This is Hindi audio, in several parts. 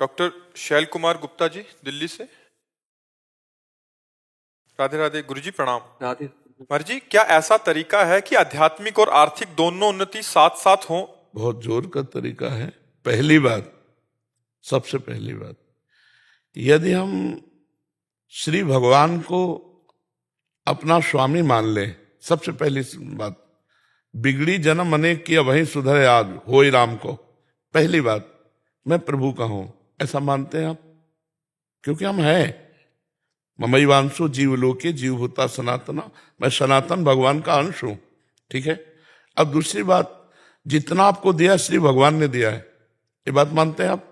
डॉक्टर शैल कुमार गुप्ता जी दिल्ली से। राधे राधे गुरुजी, प्रणाम। राधे। महाराज जी, क्या ऐसा तरीका है कि आध्यात्मिक और आर्थिक दोनों उन्नति साथ साथ हो? बहुत जोर का तरीका है। पहली बात, सबसे पहली बात, यदि हम श्री भगवान को अपना स्वामी मान लें, सबसे पहली बात, बिगड़ी जन्म अनेक की वही सुधरे आज होई राम को। पहली बात, मैं प्रभु का हूं, ऐसा मानते हैं आप? क्योंकि हम हैं ममैवांशो जीवलोके जीवभूता सनातना, मैं सनातन भगवान का अंश हूं। ठीक है। अब दूसरी बात, जितना आपको दिया श्री भगवान ने दिया है, ये बात मानते हैं आप?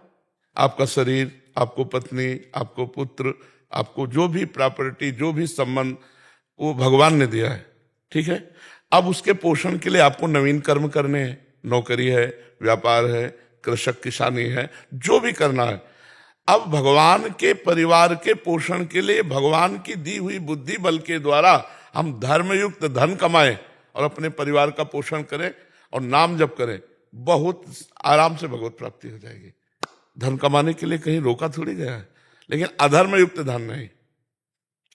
आपका शरीर, आपको पत्नी, आपको पुत्र, आपको जो भी प्रॉपर्टी, जो भी संबंध, वो भगवान ने दिया है। ठीक है। अब उसके पोषण के लिए आपको नवीन कर्म करने हैं, नौकरी है, व्यापार है, कृषक किसानी है, जो भी करना है। अब भगवान के परिवार के पोषण के लिए भगवान की दी हुई बुद्धि बल के द्वारा हम धर्मयुक्त धन कमाएं और अपने परिवार का पोषण करें और नाम जप करें, बहुत आराम से भगवत प्राप्ति हो जाएगी। धन कमाने के लिए कहीं रोका थोड़ी गया है, लेकिन अधर्मयुक्त धन नहीं।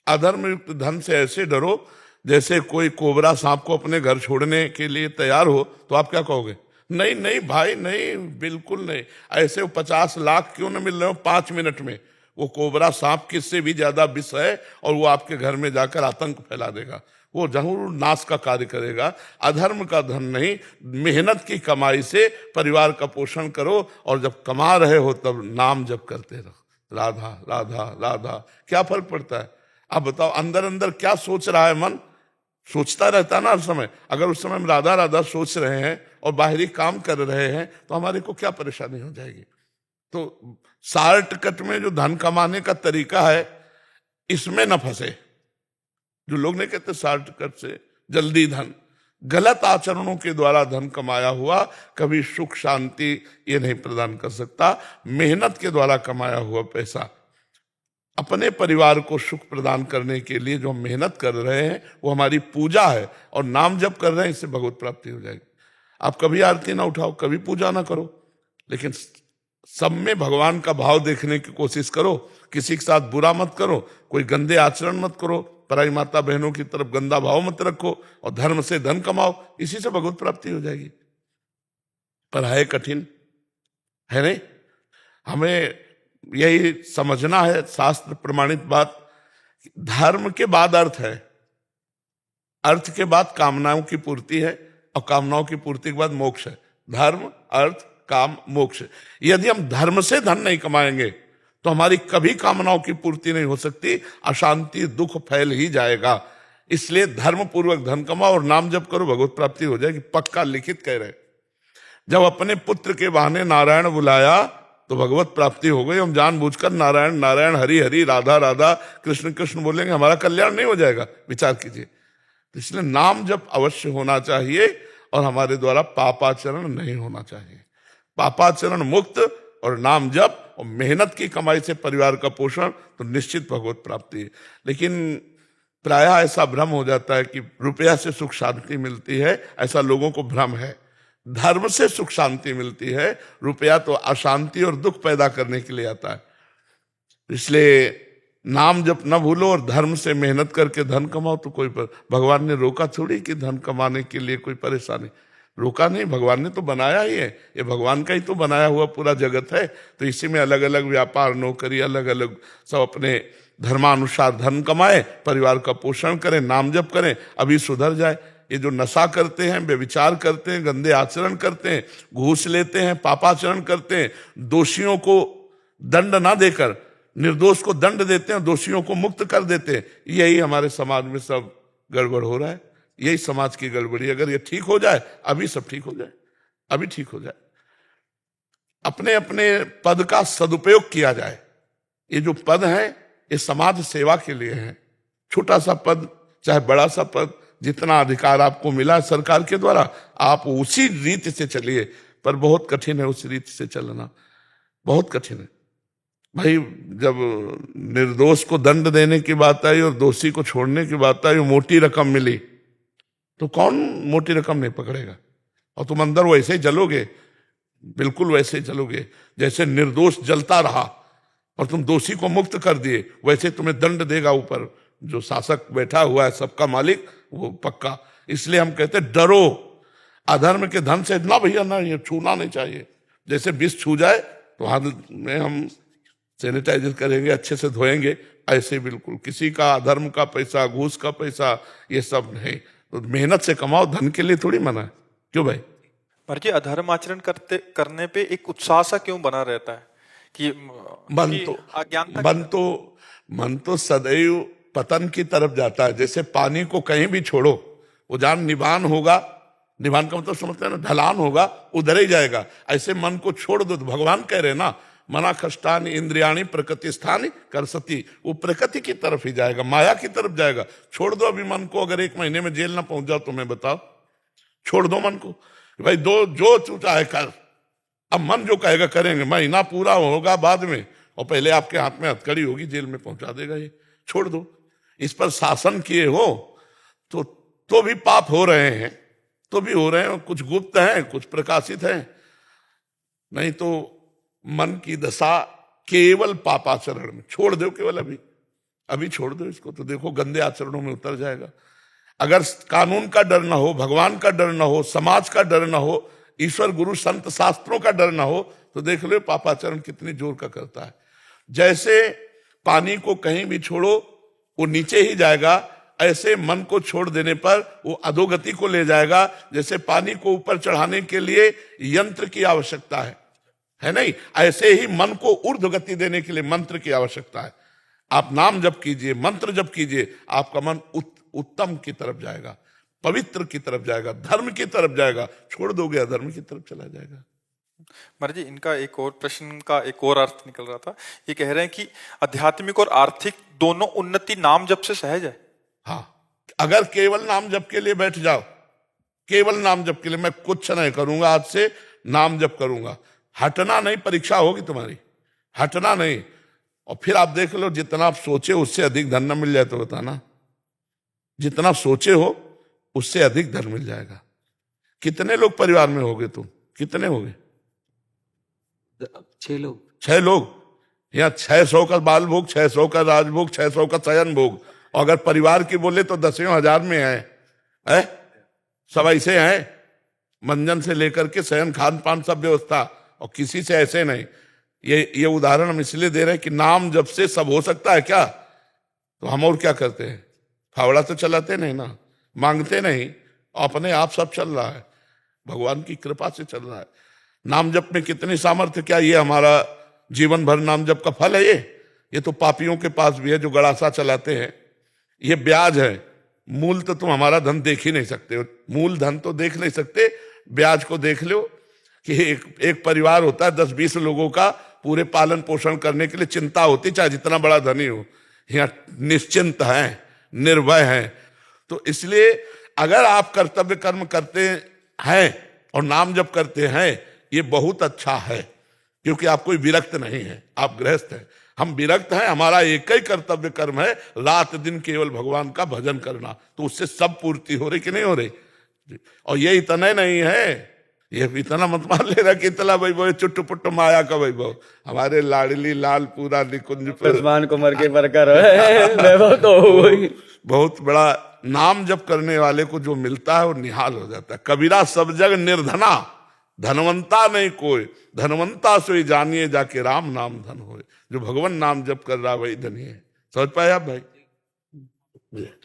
अधर्मयुक्त धन से ऐसे डरो जैसे कोई कोबरा सांप को अपने घर छोड़ने के लिए तैयार हो, तो आप क्या कहोगे? नहीं नहीं भाई नहीं, बिल्कुल नहीं। ऐसे 50 लाख क्यों न मिल रहे हो 5 मिनट में, वो कोबरा सांप किससे भी ज्यादा विष है और वो आपके घर में जाकर आतंक फैला देगा, वो जरूर नाश का कार्य करेगा। अधर्म का धन नहीं, मेहनत की कमाई से परिवार का पोषण करो और जब कमा रहे हो तब नाम जप करते रहो, राधा राधा राधा। क्या फर्क पड़ता है? आप बताओ, अंदर अंदर क्या सोच रहा है मन? सोचता रहता ना हर समय। अगर उस समय हम राधा राधा सोच रहे हैं और बाहरी काम कर रहे हैं तो हमारे को क्या परेशानी हो जाएगी? तो शॉर्टकट में जो धन कमाने का तरीका है, इसमें न फंसे। जो लोग नहीं कहते शॉर्टकट से जल्दी धन, गलत आचरणों के द्वारा धन कमाया हुआ कभी सुख शांति ये नहीं प्रदान कर सकता। मेहनत के द्वारा कमाया हुआ पैसा अपने परिवार को सुख प्रदान करने के लिए जो हम मेहनत कर रहे हैं, वो हमारी पूजा है और नाम जप कर रहे हैं, इससे भगवत प्राप्ति हो जाएगी। आप कभी आरती ना उठाओ, कभी पूजा ना करो, लेकिन सब में भगवान का भाव देखने की कोशिश करो। किसी के साथ बुरा मत करो, कोई गंदे आचरण मत करो, पराई माता बहनों की तरफ गंदा भाव मत रखो और धर्म से धन कमाओ, इसी से भगवत प्राप्ति हो जाएगी। पर है कठिन, है नहीं? हमें यही समझना है, शास्त्र प्रमाणित बात, धर्म के बाद अर्थ है, अर्थ के बाद कामनाओं की पूर्ति है और कामनाओं की पूर्ति के बाद मोक्ष है। धर्म, अर्थ, काम, मोक्ष। यदि हम धर्म से धन नहीं कमाएंगे तो हमारी कभी कामनाओं की पूर्ति नहीं हो सकती, अशांति दुख फैल ही जाएगा। इसलिए धर्म पूर्वक धन कमाओ और नाम जप करो, भगवत प्राप्ति हो जाएगी, पक्का लिखित कह रहे। जब अपने पुत्र के बहाने नारायण बुलाया तो भगवत प्राप्ति हो गई। हम जानबूझकर नारायण नारायण, हरि हरि, राधा राधा, कृष्ण कृष्ण बोलेंगे, हमारा कल्याण नहीं हो जाएगा। विचार कीजिए। तो इसलिए नाम जप अवश्य होना चाहिए और हमारे द्वारा पापाचरण नहीं होना चाहिए। पापाचरण मुक्त और नाम जप और मेहनत की कमाई से परिवार का पोषण, तो निश्चित भगवत प्राप्ति है। लेकिन प्रायः ऐसा भ्रम हो जाता है कि रुपया से सुख शांति मिलती है, ऐसा लोगों को भ्रम है। धर्म से सुख शांति मिलती है, रुपया तो अशांति और दुख पैदा करने के लिए आता है। इसलिए नाम जप न भूलो और धर्म से मेहनत करके धन कमाओ। तो कोई भगवान ने रोका थोड़ी कि धन कमाने के लिए कोई परेशानी, रोका नहीं। भगवान ने तो बनाया ही है, ये भगवान का ही तो बनाया हुआ पूरा जगत है। तो इसी में अलग अलग व्यापार, नौकरी, अलग अलग सब अपने धर्मानुसार धन कमाए, परिवार का पोषण करें, नाम जप करें, अभी सुधर जाए। ये जो नशा करते हैं, व्यभिचार करते हैं, गंदे आचरण करते हैं, घूस लेते हैं, पापाचरण करते हैं, दोषियों को दंड ना देकर निर्दोष को दंड देते हैं, दोषियों को मुक्त कर देते हैं, यही हमारे समाज में सब गड़बड़ हो रहा है। यही समाज की गड़बड़ी। अगर ये ठीक हो जाए, अभी सब ठीक हो जाए, अभी ठीक हो जाए। अपने अपने पद का सदुपयोग किया जाए। ये जो पद है ये समाज सेवा के लिए है। छोटा सा पद चाहे बड़ा सा पद, जितना अधिकार आपको मिला सरकार के द्वारा, आप उसी रीति से चलिए। पर बहुत कठिन है उस रीति से चलना, बहुत कठिन है भाई। जब निर्दोष को दंड देने की बात आई और दोषी को छोड़ने की बात आई, मोटी रकम मिली, तो कौन मोटी रकम नहीं पकड़ेगा? और तुम अंदर वैसे ही जलोगे बिल्कुल वैसे चलोगे जैसे निर्दोष जलता रहा और तुम दोषी को मुक्त कर दिए, वैसे तुम्हें दंड देगा ऊपर जो शासक बैठा हुआ है, सबका मालिक वो पक्का। इसलिए हम कहते हैं डरो अधर्म के धन से ना भैया, ना ये छूना नहीं चाहिए। जैसे विष छू जाए तो हाथ में हम सैनिटाइजर करेंगे, अच्छे से धोएंगे, ऐसे बिल्कुल किसी का अधर्म का पैसा, घूस का पैसा, ये सब नहीं। तो मेहनत से कमाओ, धन के लिए थोड़ी मना है। क्यों भाई? पर जी अधर्म आचरण करने पे एक उत्साह सा क्यों बना रहता है कि मन तो सदैव पतन की तरफ जाता है। जैसे पानी को कहीं भी छोड़ो, वो जहां निवान होगा, निवान का मतलब समझते हैं ना, ढलान होगा, उधर ही जाएगा। ऐसे मन को छोड़ दो तो भगवान कह रहे ना, मना कष्टानि इंद्रियाणि प्रकृति स्थानी करसती, वो प्रकृति की तरफ ही जाएगा, माया की तरफ जाएगा। छोड़ दो अभी मन को। अगर 1 महीने में जेल ना पहुंच जाओ तो मैं बताओ, छोड़ दो मन को भाई, जो तू चाहे कर। अब मन जो कहेगा करेंगे, महीना पूरा होगा बाद में, और पहले आपके हाथ में हथकड़ी होगी, जेल में पहुंचा देगा ये। छोड़ दो। इस पर शासन किए हो तो भी पाप हो रहे हैं, तो भी हो रहे हैं। कुछ गुप्त हैं, कुछ प्रकाशित हैं। नहीं तो मन की दशा केवल पापाचरण में। छोड़ दो केवल अभी छोड़ दो इसको, तो देखो गंदे आचरणों में उतर जाएगा। अगर कानून का डर ना हो, भगवान का डर ना हो, समाज का डर ना हो, ईश्वर गुरु संत शास्त्रों का डर ना हो, तो देख लो पापाचरण कितनी जोर का करता है। जैसे पानी को कहीं भी छोड़ो वो नीचे ही जाएगा, ऐसे मन को छोड़ देने पर वो अधोगति को ले जाएगा। जैसे पानी को ऊपर चढ़ाने के लिए यंत्र की आवश्यकता है नहीं, ऐसे ही मन को ऊर्ध्व गति देने के लिए मंत्र की आवश्यकता है। आप नाम जप कीजिए, मंत्र जप कीजिए, आपका मन उत्तम की तरफ जाएगा, पवित्र की तरफ जाएगा, धर्म की तरफ जाएगा। छोड़ दोगे अधर्म की तरफ चला जाएगा। महाराज जी, इनका एक और प्रश्न का एक और अर्थ निकल रहा था। ये कह रहे हैं कि आध्यात्मिक और आर्थिक दोनों उन्नति नाम जप से सहज है। हाँ, अगर केवल नाम जप के लिए बैठ जाओ, केवल नाम जप के लिए, मैं कुछ नहीं करूंगा, आज से नाम जप करूंगा, हटना नहीं, परीक्षा होगी तुम्हारी, हटना नहीं। और फिर आप देख लो, जितना आप सोचे उससे अधिक धन न मिल जाए तो बताना। जितना सोचे हो उससे अधिक धन मिल जाएगा। कितने लोग परिवार में होगे तुम? कितने होगे? 6 लोग। 6 लोग। यहाँ 600 का बाल भोग, 600 का राजभोग, 600 का शयन भोग। और अगर परिवार की बोले तो 10,000 में है? सब ऐसे हैं, मंजन से लेकर के शयन, खान पान सब व्यवस्था, और किसी से ऐसे नहीं। ये उदाहरण हम इसलिए दे रहे हैं कि नाम जब से सब हो सकता है क्या? तो हम और क्या करते हैं? फावड़ा तो चलाते नहीं ना, मांगते नहीं, अपने आप सब चल रहा है, भगवान की कृपा से चल रहा है। नाम जप में कितनी सामर्थ्य! क्या ये हमारा जीवन भर नाम जप का फल है? ये तो पापियों के पास भी है जो गड़ासा चलाते हैं। ये ब्याज है, मूल तो तुम हमारा धन देख ही नहीं सकते हो। मूल धन तो देख नहीं सकते, ब्याज को देख लो कि एक परिवार होता है 10-20 लोगों का, पूरे पालन पोषण करने के लिए चिंता होती, चाहे जितना बड़ा धनी हो। यहाँ निश्चिंत है, निर्भय है। तो इसलिए अगर आप कर्तव्य कर्म करते हैं और नाम जप करते हैं, ये बहुत अच्छा है, क्योंकि आप कोई विरक्त नहीं है, आप गृहस्थ हैं। हम विरक्त हैं, हमारा एक ही कर्तव्य कर्म है, रात दिन केवल भगवान का भजन करना। तो उससे सब पूर्ति हो रही कि नहीं हो रही? और ये इतना नहीं है, ये इतना मत मान लेना कि इतना वैभव, चुट्टू पुट्टू माया का वैभव। हमारे लाडली लाल पूरा निकुंज भगवान को मर के बरकर वैभव तो वही। बहुत बड़ा नाम जप करने वाले को जो मिलता है वो निहाल हो जाता है। कबीरा सब जग निर्धना, धनवंता नहीं कोई, धनवंता सोई जानिए जाके राम नाम धन होए। जो भगवान नाम जप कर रहा वही धनी है। समझ पाए आप भाई?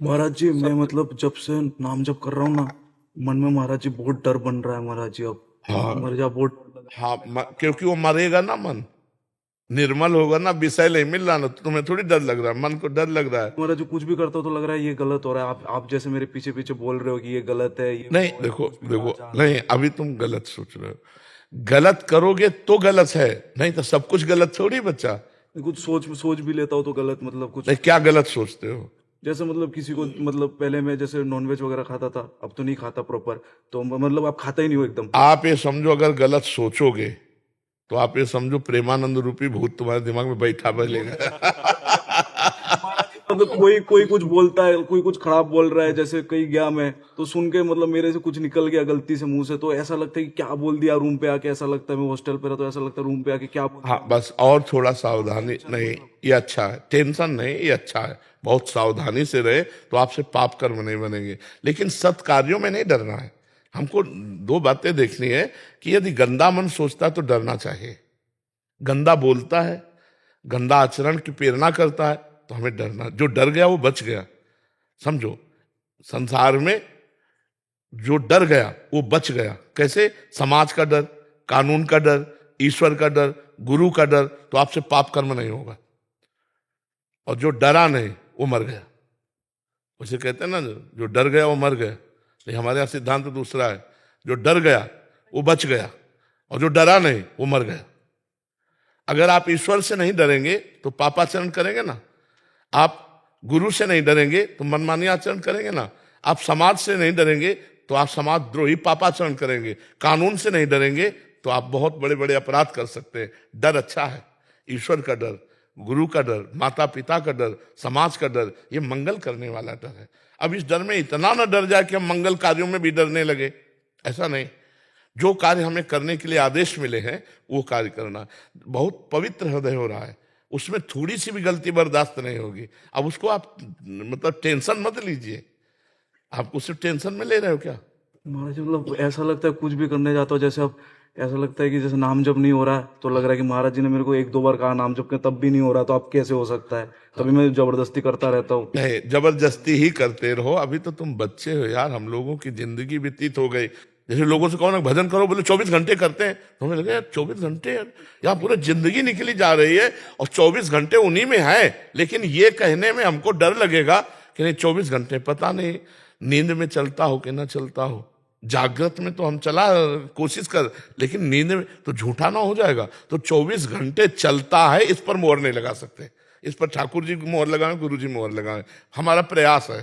महाराज जी, मैं मतलब जब से नाम जप कर रहा हूँ ना, मन में महाराज जी बहुत डर बन रहा है महाराज जी। अब हाँ, मर जा बहुत। हाँ, क्योंकि वो मरेगा ना, मन निर्मल होगा ना, विषय नहीं मिल रहा ना, तो तुम्हें थोड़ी डर लग रहा है, मन को डर लग रहा है। महाराज जी कुछ भी करता हूँ तो लग रहा है ये गलत हो रहा है। आप जैसे मेरे पीछे पीछे बोल रहे हो कि ये गलत है, ये नहीं, देखो नहीं, अभी तुम गलत सोच रहे हो। गलत करोगे तो गलत है, नहीं तो सब कुछ गलत थोड़ी बच्चा। कुछ सोच भी लेता हूँ तो गलत, मतलब कुछ नहीं, क्या गलत सोचते हो? जैसे मतलब किसी को, मतलब पहले मैं जैसे नॉनवेज वगैरह खाता था, अब तो नहीं खाता प्रॉपर, तो मतलब आप खाता ही नहीं हो एकदम। आप ये समझो, अगर गलत सोचोगे तो आप ये समझो प्रेमानंद रूपी भूत तुम्हारे दिमाग में बैठा मिलेगा। मतलब कोई कोई कुछ बोलता है, कोई कुछ खराब बोल रहा है, जैसे कहीं गया मैं तो सुन के मतलब मेरे से कुछ निकल गया गलती से मुंह से, तो ऐसा लगता है कि क्या बोल दिया रूम पे आके, ऐसा लगता है मैं हॉस्टल पे रहा तो ऐसा लगता है रूम पे आके क्या बोल हाँ बस और थोड़ा सावधानी, नहीं ये अच्छा है, टेंशन नहीं, ये अच्छा है, बहुत सावधानी से रहे तो आपसे पाप कर्म नहीं बनेंगे। लेकिन सत्कार्यों में नहीं डरना है। हमको दो बातें देखनी है कि यदि गंदा मन सोचता है तो डरना चाहिए, गंदा बोलता है, गंदा आचरण की प्रेरणा करता है तो हमें डरना। जो डर गया वो बच गया, समझो। संसार में जो डर गया वो बच गया। कैसे? समाज का डर, कानून का डर, ईश्वर का डर, गुरु का डर, तो आपसे पाप कर्म नहीं होगा। और जो डरा नहीं वो मर गया। उसे कहते हैं ना, जो डर गया वो मर गया। लेकिन हमारे यहाँ सिद्धांत दूसरा है, जो डर गया वो बच गया, और जो डरा नहीं वो मर गया। अगर आप ईश्वर से नहीं डरेंगे तो पापाचरण करेंगे ना, आप गुरु से नहीं डरेंगे तो मनमानी आचरण करेंगे ना, आप समाज से नहीं डरेंगे तो आप समाजद्रोही पापाचरण करेंगे, कानून से नहीं डरेंगे तो आप बहुत बड़े बड़े अपराध कर सकते हैं। डर अच्छा है, ईश्वर का डर, गुरु का डर, माता पिता का डर, समाज का डर, ये मंगल करने वाला डर है। अब इस डर में इतना ना डर जाए कि हम मंगल कार्यों में भी डरने लगे, ऐसा नहीं। जो कार्य हमें करने के लिए आदेश मिले हैं वो कार्य करना। बहुत पवित्र हृदय हो रहा है, उसमें थोड़ी सी भी गलती बर्दाश्त नहीं होगी। अब उसको आप मतलब टेंशन मत लीजिए, आप उसे टेंशन में ले रहे हो क्या? महाराज जी मतलब ऐसा लगता है कुछ भी करने जाता हूँ, जैसे अब ऐसा लगता है कि जैसे नाम जप नहीं हो रहा है तो लग रहा है कि महाराज जी ने मेरे को एक दो बार कहा नाम जप के, तब भी नहीं हो रहा, तो अब कैसे हो सकता है? तभी मैं जबरदस्ती करता रहता हूँ। नहीं, जबरदस्ती ही करते रहो। अभी तो तुम बच्चे हो यार, हम लोगों की जिंदगी व्यतीत हो गई। जैसे लोगों से कहो ना भजन करो, बोले 24 घंटे करते हैं, तो हमें लगे यार 24 घंटे यार, यहाँ पूरी जिंदगी निकली जा रही है और 24 घंटे उन्हीं में है। लेकिन ये कहने में हमको डर लगेगा कि नहीं 24 घंटे, पता नहीं नींद में चलता हो कि ना चलता हो। जागृत में तो हम चला कोशिश कर, लेकिन नींद में तो झूठा ना हो जाएगा। तो 24 घंटे चलता है, इस पर मोहर नहीं लगा सकते। इस पर ठाकुर जी मोहर लगाएं, गुरु जी मोहर लगाएं, हमारा प्रयास है,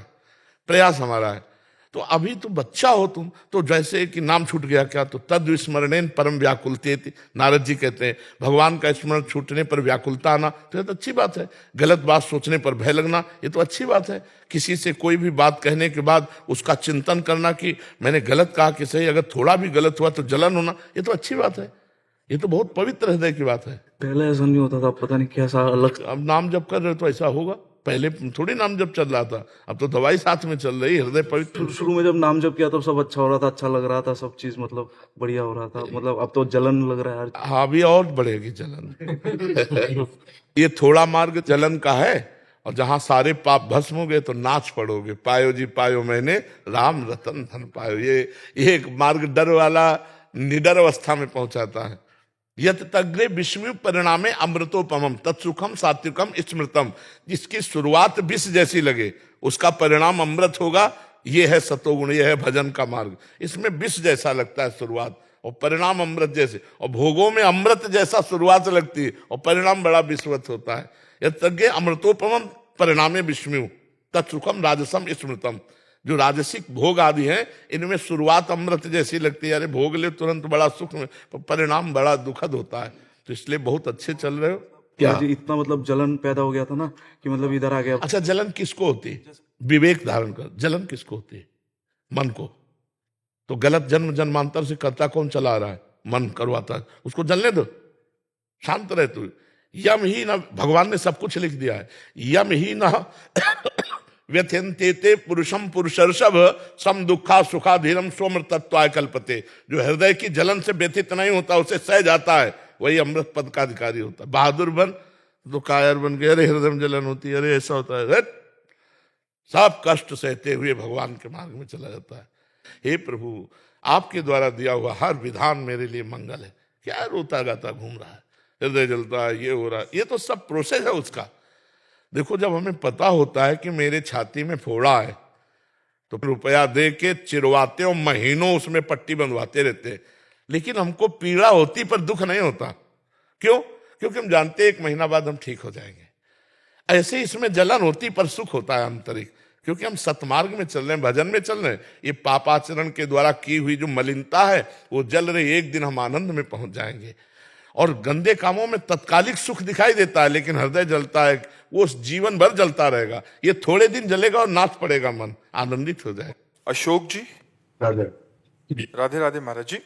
प्रयास हमारा है। तो अभी तो बच्चा हो तुम, तो जैसे कि नाम छूट गया क्या, तो तद विस्मरणेन परम व्याकुलते, नारद जी कहते हैं भगवान का स्मरण छूटने पर व्याकुलता आना, तो ये तो अच्छी बात है। गलत बात सोचने पर भय लगना, ये तो अच्छी बात है। किसी से कोई भी बात कहने के बाद उसका चिंतन करना कि मैंने गलत कहा कि सही, अगर थोड़ा भी गलत हुआ तो जलन होना, ये तो अच्छी बात है। ये तो बहुत पवित्र हृदय की बात है। पहले ऐसा नहीं होता था, पता नहीं कैसा अलग। अब नाम जब कर रहे हो तो ऐसा होगा, पहले थोड़ी नाम जब चल रहा था, अब तो दवाई साथ में चल रही, हृदय पवित्र। शुरू में जब नाम जप किया तब सब अच्छा हो रहा था, अच्छा लग रहा था, सब चीज मतलब बढ़िया हो रहा था। मतलब अब तो जलन लग रहा है यार। हाँ, अभी और बढ़ेगी जलन। ये थोड़ा मार्ग जलन का है, और जहां सारे पाप भस्म हो गए तो नाच पड़ोगे, पायो जी पायो मैंने राम रतन धन पायो। ये एक मार्ग डर वाला, निडर अवस्था में पहुंचाता है। यत तग्रे विष्णु परिणामे अमृतोपमम तत्सुखम सात्विकम स्मृतम। जिसकी शुरुआत विष जैसी लगे उसका परिणाम अमृत होगा। ये है सतोगुण, ये है भजन का मार्ग। इसमें विष जैसा लगता है शुरुआत, और परिणाम अमृत जैसे, और भोगों में अमृत जैसा शुरुआत लगती है और परिणाम बड़ा विश्वत होता है। यत तग्रे अमृतोपमम परिणामे विष्णु तत्सुखम राजसम स्मृतम। जो राजसिक भोग आदि हैं इनमें शुरुआत अमृत जैसी लगती है, अरे भोग ले तुरंत बड़ा सुख में, परिणाम बड़ा दुखद होता है। तो इसलिए बहुत अच्छे चल रहे हो। क्या जी इतना मतलब जलन पैदा हो गया था ना कि मतलब इधर आ गया। अच्छा, जलन किसको होती है? विवेक धारण कर, जलन किसको होती है? मन को। तो गलत जन्म जन्मांतर से करता कौन चला आ रहा है? मन करवाता है, उसको जलने दो, शांत रहे तू। यम ही ना, भगवान ने सब कुछ लिख दिया है, यम ही ना व्यथ्यन्ते पुरुषम पुरुषर्षभ सम दुखा सुखा धीरम सोमृतत्वाय कल्पते। जो हृदय की जलन से व्यथित नहीं होता, उसे सह जाता है, वही अमृत पद का अधिकारी होता है। बहादुर बन तो कायर बन गए, अरे हृदय में जलन होती है, अरे ऐसा होता है, सब कष्ट सहते हुए भगवान के मार्ग में चला जाता है। हे प्रभु, आपके द्वारा दिया हुआ हर विधान मेरे लिए मंगल है। क्या रोता गाता घूम रहा है, हृदय जलता है, ये हो रहा है, ये तो सब प्रोसेस है उसका। देखो, जब हमें पता होता है कि मेरे छाती में फोड़ा है तो रुपया दे के चिरवाते और महीनों उसमें पट्टी बंधवाते रहते हैं, लेकिन हमको पीड़ा होती पर दुख नहीं होता। क्यों? क्योंकि हम जानते हैं 1 महीना बाद हम ठीक हो जाएंगे। ऐसे इसमें जलन होती पर सुख होता है आंतरिक, क्योंकि हम सतमार्ग में चल रहे हैं, भजन में चल रहे हैं। ये पापाचरण के द्वारा की हुई जो मलिनता है वो जल रही, एक दिन हम आनंद में पहुंच जाएंगे। और गंदे कामों में तत्कालिक सुख दिखाई देता है, लेकिन हृदय जलता है, वो जीवन भर जलता रहेगा। ये थोड़े दिन जलेगा और नाच पड़ेगा, मन आनंदित हो जाए। अशोक जी। राधे। राधे राधे महाराज जी।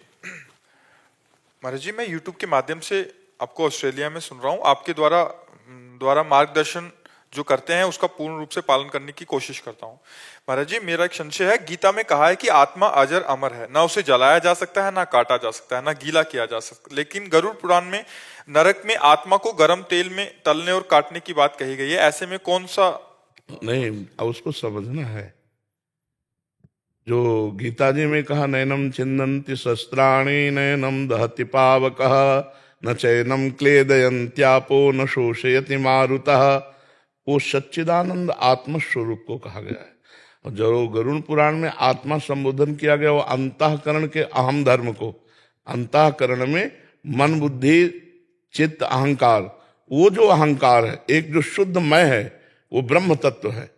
महाराज जी, मैं YouTube के माध्यम से आपको ऑस्ट्रेलिया में सुन रहा हूँ। आपके द्वारा मार्गदर्शन जो करते हैं उसका पूर्ण रूप से पालन करने की कोशिश करता हूँ। महाराज जी, मेरा एक संशय है, गीता में कहा है कि आत्मा अजर अमर है, ना उसे जलाया जा सकता है, ना काटा जा सकता है, ना गीला किया जा सकता। लेकिन गरुड़ पुराण में नरक में आत्मा को गर्म तेल में तलने और काटने की बात कही गई है। ऐसे में कौन सा? नहीं, अब उसको समझना है। जो गीता जी में कहा, नैनम छिन्दन्ति शस्त्राणि नैनम दहति पावकः न चैनम क्लेदयन्त्यापो न शोषयति मारुतः, वो सच्चिदानंद आत्मस्वरूप को कहा गया है। और जो गरुड़ पुराण में आत्मा संबोधन किया गया, वो अंतःकरण के अहम धर्म को, अंतःकरण में मन बुद्धि चित्त अहंकार, वो जो अहंकार है, एक जो शुद्ध मैं है वो ब्रह्म तत्व है।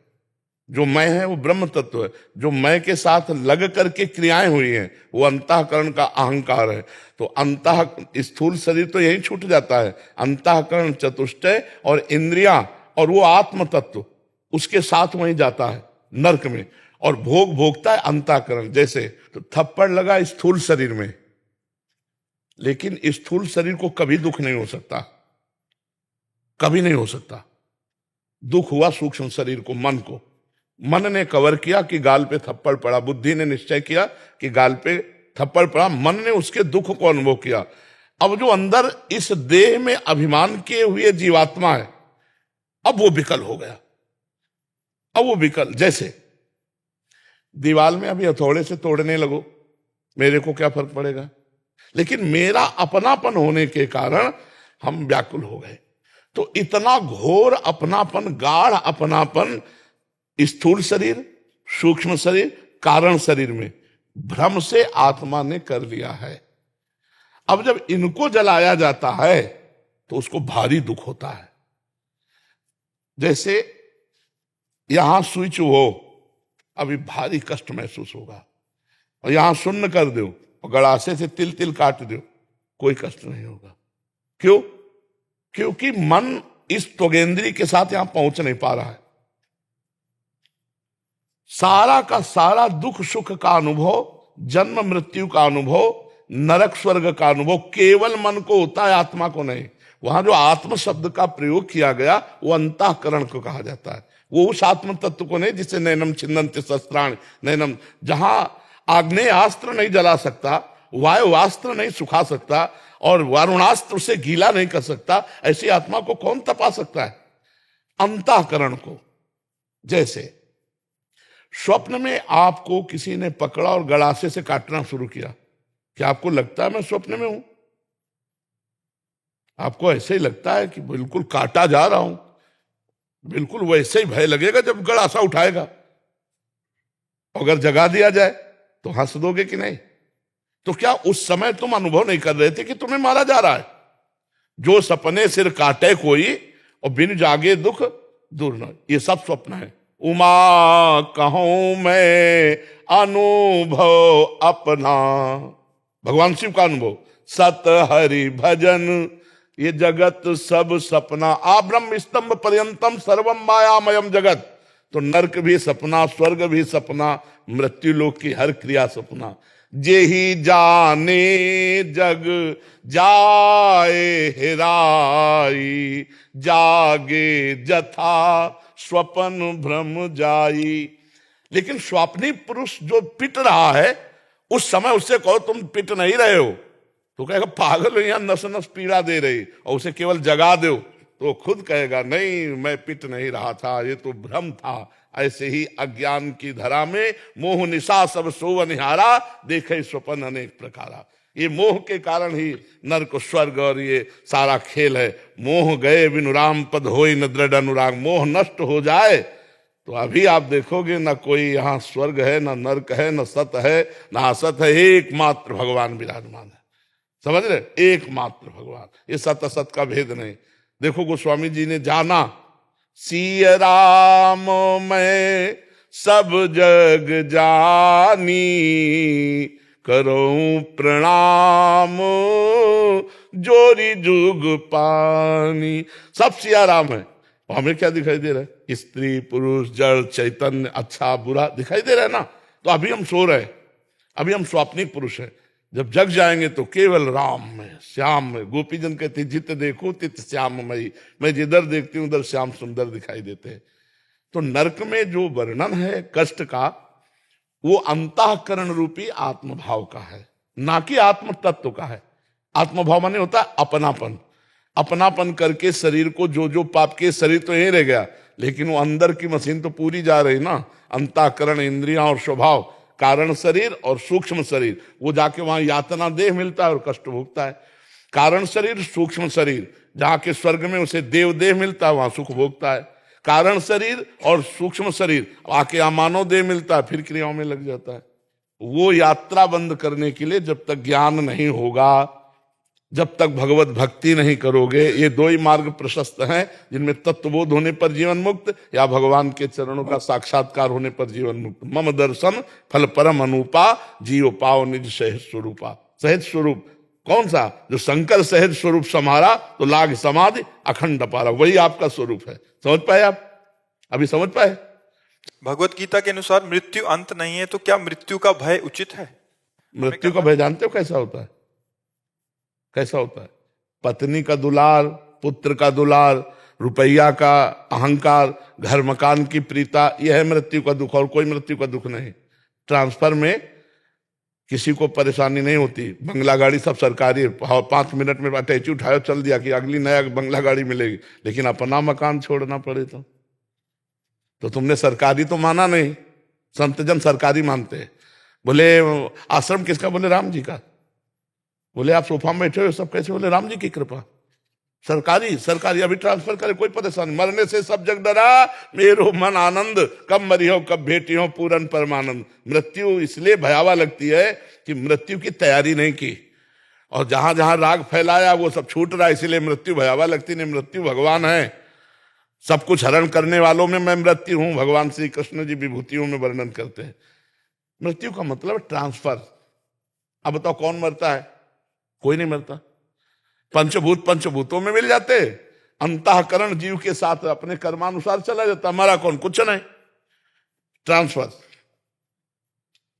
जो मैं है वो ब्रह्म तत्व है। जो मैं के साथ लग करके क्रियाएं हुई हैं वो अंतःकरण का अहंकार है। तो अंतः स्थूल शरीर तो यही छूट जाता है, अंतःकरण चतुष्टय और इंद्रियां और वो आत्म तत्व उसके साथ वहीं जाता है नरक में, और भोग भोगता है अंतःकरण। जैसे तो थप्पड़ लगा स्थूल शरीर में, लेकिन स्थूल शरीर को कभी दुख नहीं हो सकता, कभी नहीं हो सकता। दुख हुआ सूक्ष्म शरीर को, मन को। मन ने कवर किया कि गाल पे थप्पड़ पड़ा, बुद्धि ने निश्चय किया कि गाल पे थप्पड़ पड़ा, मन ने उसके दुख को अनुभव किया। अब जो अंदर इस देह में अभिमान किए हुए जीवात्मा है, अब वो विकल हो गया। अब वो विकल, जैसे दीवाल में अभी हथौड़े से तोड़ने लगो, मेरे को क्या फर्क पड़ेगा, लेकिन मेरा अपनापन होने के कारण हम व्याकुल हो गए। तो इतना घोर अपनापन, गाढ़ अपनापन स्थूल शरीर, सूक्ष्म शरीर, कारण शरीर में भ्रम से आत्मा ने कर लिया है। अब जब इनको जलाया जाता है तो उसको भारी दुख होता है। जैसे यहां स्विच हो, अभी भारी कष्ट महसूस होगा, और यहां शून्य कर दो और गड़ासे से तिल तिल काट दो, कोई कष्ट नहीं होगा। क्यों? क्योंकि मन इस त्वगेंद्री के साथ यहां पहुंच नहीं पा रहा है। सारा का सारा दुख सुख का अनुभव, जन्म मृत्यु का अनुभव, नरक स्वर्ग का अनुभव केवल मन को होता है, आत्मा को नहीं। वहां जो आत्म शब्द का प्रयोग किया गया वो अंतःकरण को कहा जाता है, वो उस आत्म तत्व को नहीं जिसे नैनम छिन्दन्ति शस्त्राणि नैनम, जहां आग्नेयास्त्र नहीं जला सकता, वायुवास्त्र नहीं सुखा सकता और वारुणास्त्र से गीला नहीं कर सकता, ऐसी आत्मा को कौन तपा सकता है? अंतःकरण को। जैसे स्वप्न में आपको किसी ने पकड़ा और गड़ासे से काटना शुरू किया, क्या आपको लगता है मैं स्वप्न में हूं? आपको ऐसे ही लगता है कि बिल्कुल काटा जा रहा हूं। बिल्कुल वैसे ही भय लगेगा जब गड़ासा उठाएगा। अगर जगा दिया जाए तो हंस दोगे कि नहीं? तो क्या उस समय तुम अनुभव नहीं कर रहे थे कि तुम्हें मारा जा रहा है? जो सपने सिर काटे कोई और बिन जागे दुख दूर न, ये सब स्वप्न है। उमा कहूं मैं अनुभव अपना, भगवान शिव का अनुभव, सत हरि भजन ये जगत सब सपना, आ ब्रह्म स्तंभ पर्यंतम सर्वम मायामयम जगत। तो नरक भी सपना, स्वर्ग भी सपना, मृत्यु लोक की हर क्रिया सपना। जेहि जाने जग जाए हेराई, जागे जथा स्वपन भ्रम जाई। लेकिन स्वाप्नी पुरुष जो पिट रहा है, उस समय उससे कहो तुम पिट नहीं रहे हो, तो कहेगा पागल हो, यहां नस नस पीड़ा दे रही, और उसे केवल जगा दो तो खुद कहेगा नहीं मैं पिट नहीं रहा था, ये तो भ्रम था। ऐसे ही अज्ञान की धरा में मोह निशा सब सोव निहारा, देखे स्वपन अनेक प्रकारा। ये मोह के कारण ही नरक स्वर्ग और ये सारा खेल है। मोह गए बिनु राम पद होई न दृढ़ अनुराग। मोह नष्ट हो जाए तो अभी आप देखोगे ना कोई यहाँ स्वर्ग है, ना नरक है, ना सत है, ना असत है, एकमात्र भगवान विराजमान है। समझ रहे? एकमात्र भगवान, ये सत असत का भेद नहीं। देखो गोस्वामी जी ने जाना, सिय राम मैं सब जग जानी, करूं प्रणाम जोरी जुग पानी। सब सिया राम है, और हमें क्या दिखाई दे रहा है? स्त्री पुरुष जड़ चैतन्य, अच्छा बुरा दिखाई दे रहा है ना। तो अभी हम सो रहे हैं, अभी हम स्वाप्निक पुरुष हैं। जब जग जाएंगे तो केवल राम में, श्याम में। गोपी जन कहते जित देखो तित श्याममयी, मैं जिधर देखती हूं उधर श्याम सुंदर दिखाई देते हैं। तो नरक में जो वर्णन है कष्ट का, वो अंतःकरण रूपी आत्मभाव का है, ना कि आत्म तत्व का है। आत्मभाव माने होता है अपनापन। अपनापन करके शरीर को जो पाप के, शरीर तो यहीं रह गया, लेकिन वो अंदर की मशीन तो पूरी जा रही ना। अंतःकरण, इंद्रियां और स्वभाव, कारण शरीर और सूक्ष्म शरीर, वो जाके वहां यातना देह मिलता है और कष्ट भोगता है। कारण शरीर, सूक्ष्म शरीर, जहां के स्वर्ग में उसे देव देह मिलता है, वहां सुख भोगता है। कारण शरीर और सूक्ष्म शरीर आके यहाँ मानव देह मिलता है, फिर क्रियाओं में लग जाता है। वो यात्रा बंद करने के लिए जब तक ज्ञान नहीं होगा, जब तक भगवत भक्ति नहीं करोगे, ये दो ही मार्ग प्रशस्त हैं जिनमें तत्वबोध होने पर जीवन मुक्त या भगवान के चरणों का साक्षात्कार होने पर जीवन मुक्त। मम दर्शन फल परम अनुपा, जीव पाओ निज सहज स्वरूपा। सहज स्वरूप कौन सा? जो शंकर सहज स्वरूप समारा तो लाग समाधि अखंड पारा, वही आपका स्वरूप है। समझ पाए आप? अभी समझ पाए? भगवत गीता के अनुसार मृत्यु अंत नहीं है, तो क्या मृत्यु का भय उचित है? मृत्यु का भय जानते हो कैसा होता है? कैसा होता है? पत्नी का दुलार, पुत्र का दुलार, रुपया का अहंकार, घर मकान की प्रीता, यह है मृत्यु का दुख, और कोई मृत्यु का दुख नहीं। ट्रांसफर में किसी को परेशानी नहीं होती, बंगला गाड़ी सब सरकारी, 5 मिनट में अटैची उठाया चल दिया कि अगली नया बंगला गाड़ी मिलेगी, लेकिन अपना मकान छोड़ना पड़े तो तुमने सरकारी तो माना नहीं। संत जन सरकारी मानते हैं। बोले आश्रम किसका? बोले राम जी का। बोले आप सोफा में बैठे हो सब कैसे? बोले राम जी की कृपा। सरकारी सरकारी, अभी ट्रांसफर करे कोई परेशानी। मरने से सब जग डरा, मेरो मन आनंद, कब मरी हो कब भेटी हो पूरन परमानंद। मृत्यु इसलिए भयावह लगती है कि मृत्यु की तैयारी नहीं की, और जहां जहां राग फैलाया वो सब छूट रहा है, इसलिए मृत्यु भयावह लगती नहीं। मृत्यु भगवान है, सब कुछ हरण करने वालों में मैं मृत्यु हूं, भगवान श्री कृष्ण जी विभूतियों में वर्णन करते हैं। मृत्यु का मतलब ट्रांसफर। अब बताओ कौन मरता है? कोई नहीं मरता। पंचभूत पंचभूतों में मिल जाते, अंतःकरण जीव के साथ अपने कर्मानुसार चला जाता। हमारा कौन? कुछ नहीं। ट्रांसफर।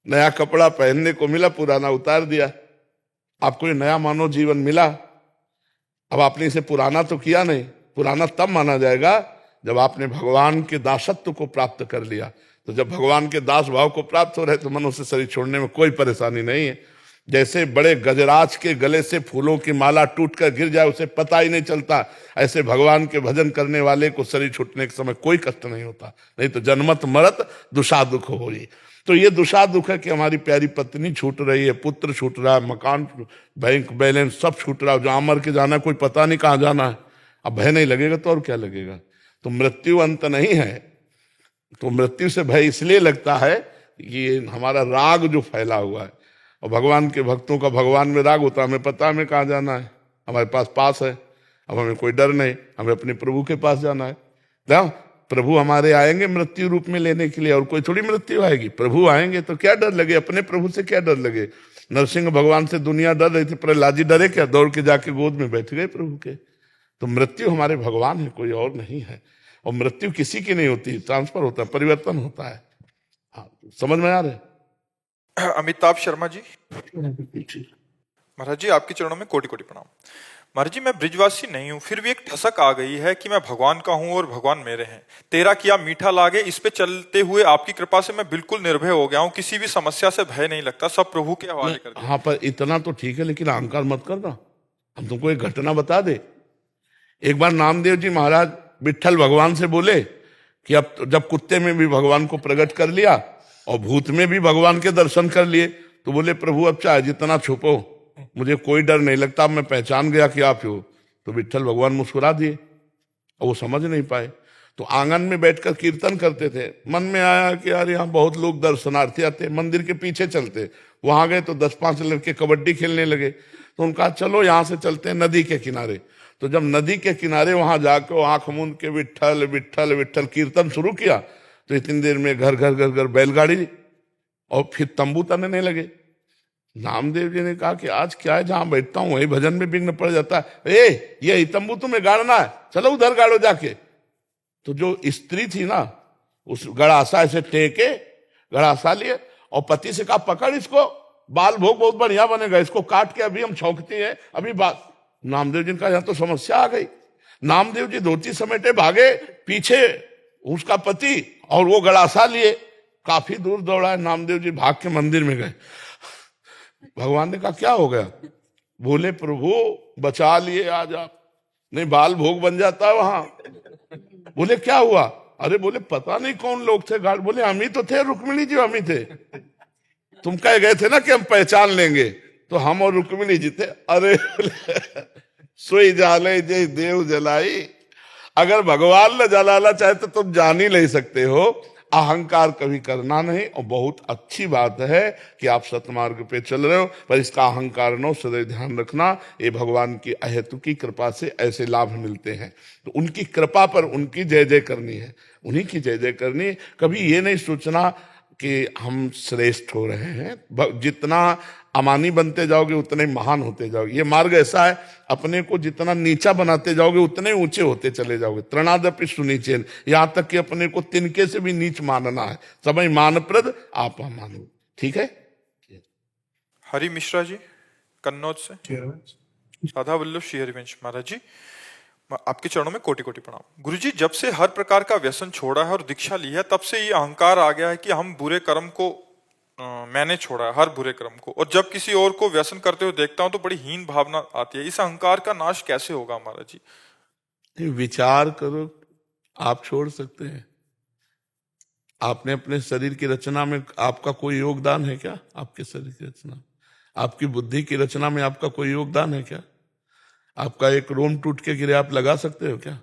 नया कपड़ा पहनने को मिला, पुराना उतार दिया। आपको ये नया मानव जीवन मिला, अब आपने इसे पुराना तो किया नहीं। पुराना तब माना जाएगा जब आपने भगवान के दासत्व को प्राप्त कर लिया। तो जब भगवान के दास भाव को प्राप्त हो रहे तो मनुष्य शरीर छोड़ने में कोई परेशानी नहीं है। जैसे बड़े गजराज के गले से फूलों की माला टूट कर गिर जाए, उसे पता ही नहीं चलता, ऐसे भगवान के भजन करने वाले को शरीर छूटने के समय कोई कष्ट नहीं होता। नहीं तो जन्मत मरत दुषा दुख हो रही। तो ये दुषा दुख है कि हमारी प्यारी पत्नी छूट रही है, पुत्र छूट रहा है, मकान, बैंक बैलेंस सब छूट रहा है। जहां मर के जाना है कोई पता नहीं कहाँ जाना है। अब भय नहीं लगेगा तो और क्या लगेगा? तो मृत्यु अंत नहीं है। तो मृत्यु से भय इसलिए लगता है कि हमारा राग जो फैला हुआ है, और भगवान के भक्तों का भगवान में राग होता है। हमें पता हमें कहाँ जाना है, हमारे पास है, अब हमें कोई डर नहीं, हमें अपने प्रभु के पास जाना है। देखो प्रभु हमारे आएंगे मृत्यु रूप में लेने के लिए, और कोई थोड़ी मृत्यु आएगी। प्रभु आएंगे तो क्या डर लगे? अपने प्रभु से क्या डर लगे? नरसिंह भगवान से दुनिया डर रही थी, प्रहलाद जी डरे क्या? दौड़ के जाके गोद में बैठ गए प्रभु के। तो मृत्यु हमारे भगवान है, कोई और नहीं है। और मृत्यु किसी की नहीं होती, ट्रांसफर होता है, परिवर्तन होता है। हाँ, समझ में आ रहा है? अमिताभ शर्मा जी। महाराज जी आपके चरणों में कोटि कोटि प्रणाम। महाराज जी मैं ब्रिजवासी नहीं हूँ, फिर भी एक ठसक आ गई है कि मैं भगवान का हूँ और भगवान मेरे हैं। तेरा किया मीठा लागे, इस पे चलते हुए आपकी कृपा से मैं बिल्कुल निर्भय हो गया हूँ। किसी भी समस्या से भय नहीं लगता, सब प्रभु के हवाले कर दिया। हाँ, पर इतना तो ठीक है, लेकिन अहंकार मत करना। हम तुमको एक घटना बता दे। एक बार नामदेव जी महाराज विट्ठल भगवान से बोले कि अब जब कुत्ते में भी भगवान को प्रकट कर लिया और भूत में भी भगवान के दर्शन कर लिए, तो बोले प्रभु अब चाहे जितना छुपो, मुझे कोई डर नहीं लगता, अब मैं पहचान गया कि आप हो। तो विट्ठल भगवान मुस्कुरा दिए और वो समझ नहीं पाए। तो आंगन में बैठकर कीर्तन करते थे। मन में आया कि यार यहाँ बहुत लोग दर्शनार्थी आते, मंदिर के पीछे चलते। वहां गए तो 10-5 लड़के कबड्डी खेलने लगे। तो उनका चलो यहाँ से चलते हैं नदी के किनारे। तो जब नदी के किनारे वहां जाकर आंख मूंद के विट्ठल विट्ठल विट्ठल कीर्तन शुरू किया, तो इतनी देर में घर घर घर घर बैलगाड़ी और फिर तंबू तनने लगे। नामदेव जी ने कहा कि आज क्या है, जहां बैठता हूं वही भजन में विघ्न पड़ जाता है। ये तंबू तुम्हें गाड़ना है, चलो उधर गाड़ो जाके। तो जो स्त्री थी ना, उस गड़ासा ऐसे टेके, गड़ासा लिए और पति से कहा पकड़ इसको, बाल भोग बहुत बढ़िया बनेगा, इसको काट के अभी हम छौंकते हैं, अभी बात। नामदेव जी का यहां तो समस्या आ गई। नामदेव जी धोती समेटे भागे, पीछे उसका पति और वो गड़ासा लिए, काफी दूर दौड़ा। नामदेव जी भाग के मंदिर में गए। भगवान ने कहा क्या हो गया? बोले प्रभु बचा लिए आज आप, नहीं बाल भोग बन जाता वहां। बोले क्या हुआ? अरे बोले पता नहीं कौन लोग थे गार्ड। बोले हम ही तो थे, रुक्मिणी जी हम ही थे। तुम कह गए थे ना कि हम पहचान लेंगे, तो हम और रुक्मिणी जी थे। अरे सोई जाले जय देव जलाई। अगर भगवान न जलाना चाहे तो तुम जान ही नहीं सकते हो। अहंकार कभी करना नहीं। और बहुत अच्छी बात है कि आप सतमार्ग पे चल रहे हो, पर इसका अहंकार न हो, सदैव ध्यान रखना। ये भगवान की अहेतुकी कृपा से ऐसे लाभ मिलते हैं, तो उनकी कृपा पर उनकी जय जय करनी है, उन्हीं की जय जय करनी। कभी ये नहीं सोचना कि हम श्रेष्ठ हो रहे हैं। जितना अमानी बनते जाओगे उतने महान होते जाओगे। ये मार्ग ऐसा है, अपने को जितना नीचा बनाते जाओगे उतने ऊंचे होते चले जाओगे। तृणादपि सुनीचेन, यहां तक कि अपने को तिनके से भी नीच मानना है। समय मानप्रद आप मानो, ठीक है। हरि मिश्रा जी कन्नौज से। राधा वल्लभ श्री हरिवंश महाराज जी, आपके चरणों में कोटि कोटि प्रणाम। गुरुजी, जब से हर प्रकार का व्यसन छोड़ा है और दीक्षा ली है, तब से ये अहंकार आ गया है कि हम बुरे कर्म को मैंने छोड़ा है, हर बुरे कर्म को। और जब किसी और को व्यसन करते हुए देखता हूं तो बड़ी हीन भावना आती है। इस अहंकार का नाश कैसे होगा महाराज जी? विचार करो, आप छोड़ सकते हैं। आपने अपने शरीर की रचना में आपका कोई योगदान है क्या? आपके शरीर की रचना, आपकी बुद्धि की रचना में आपका कोई योगदान है क्या? आपका एक रोम टूट के गिरे, आप लगा सकते हो क्या?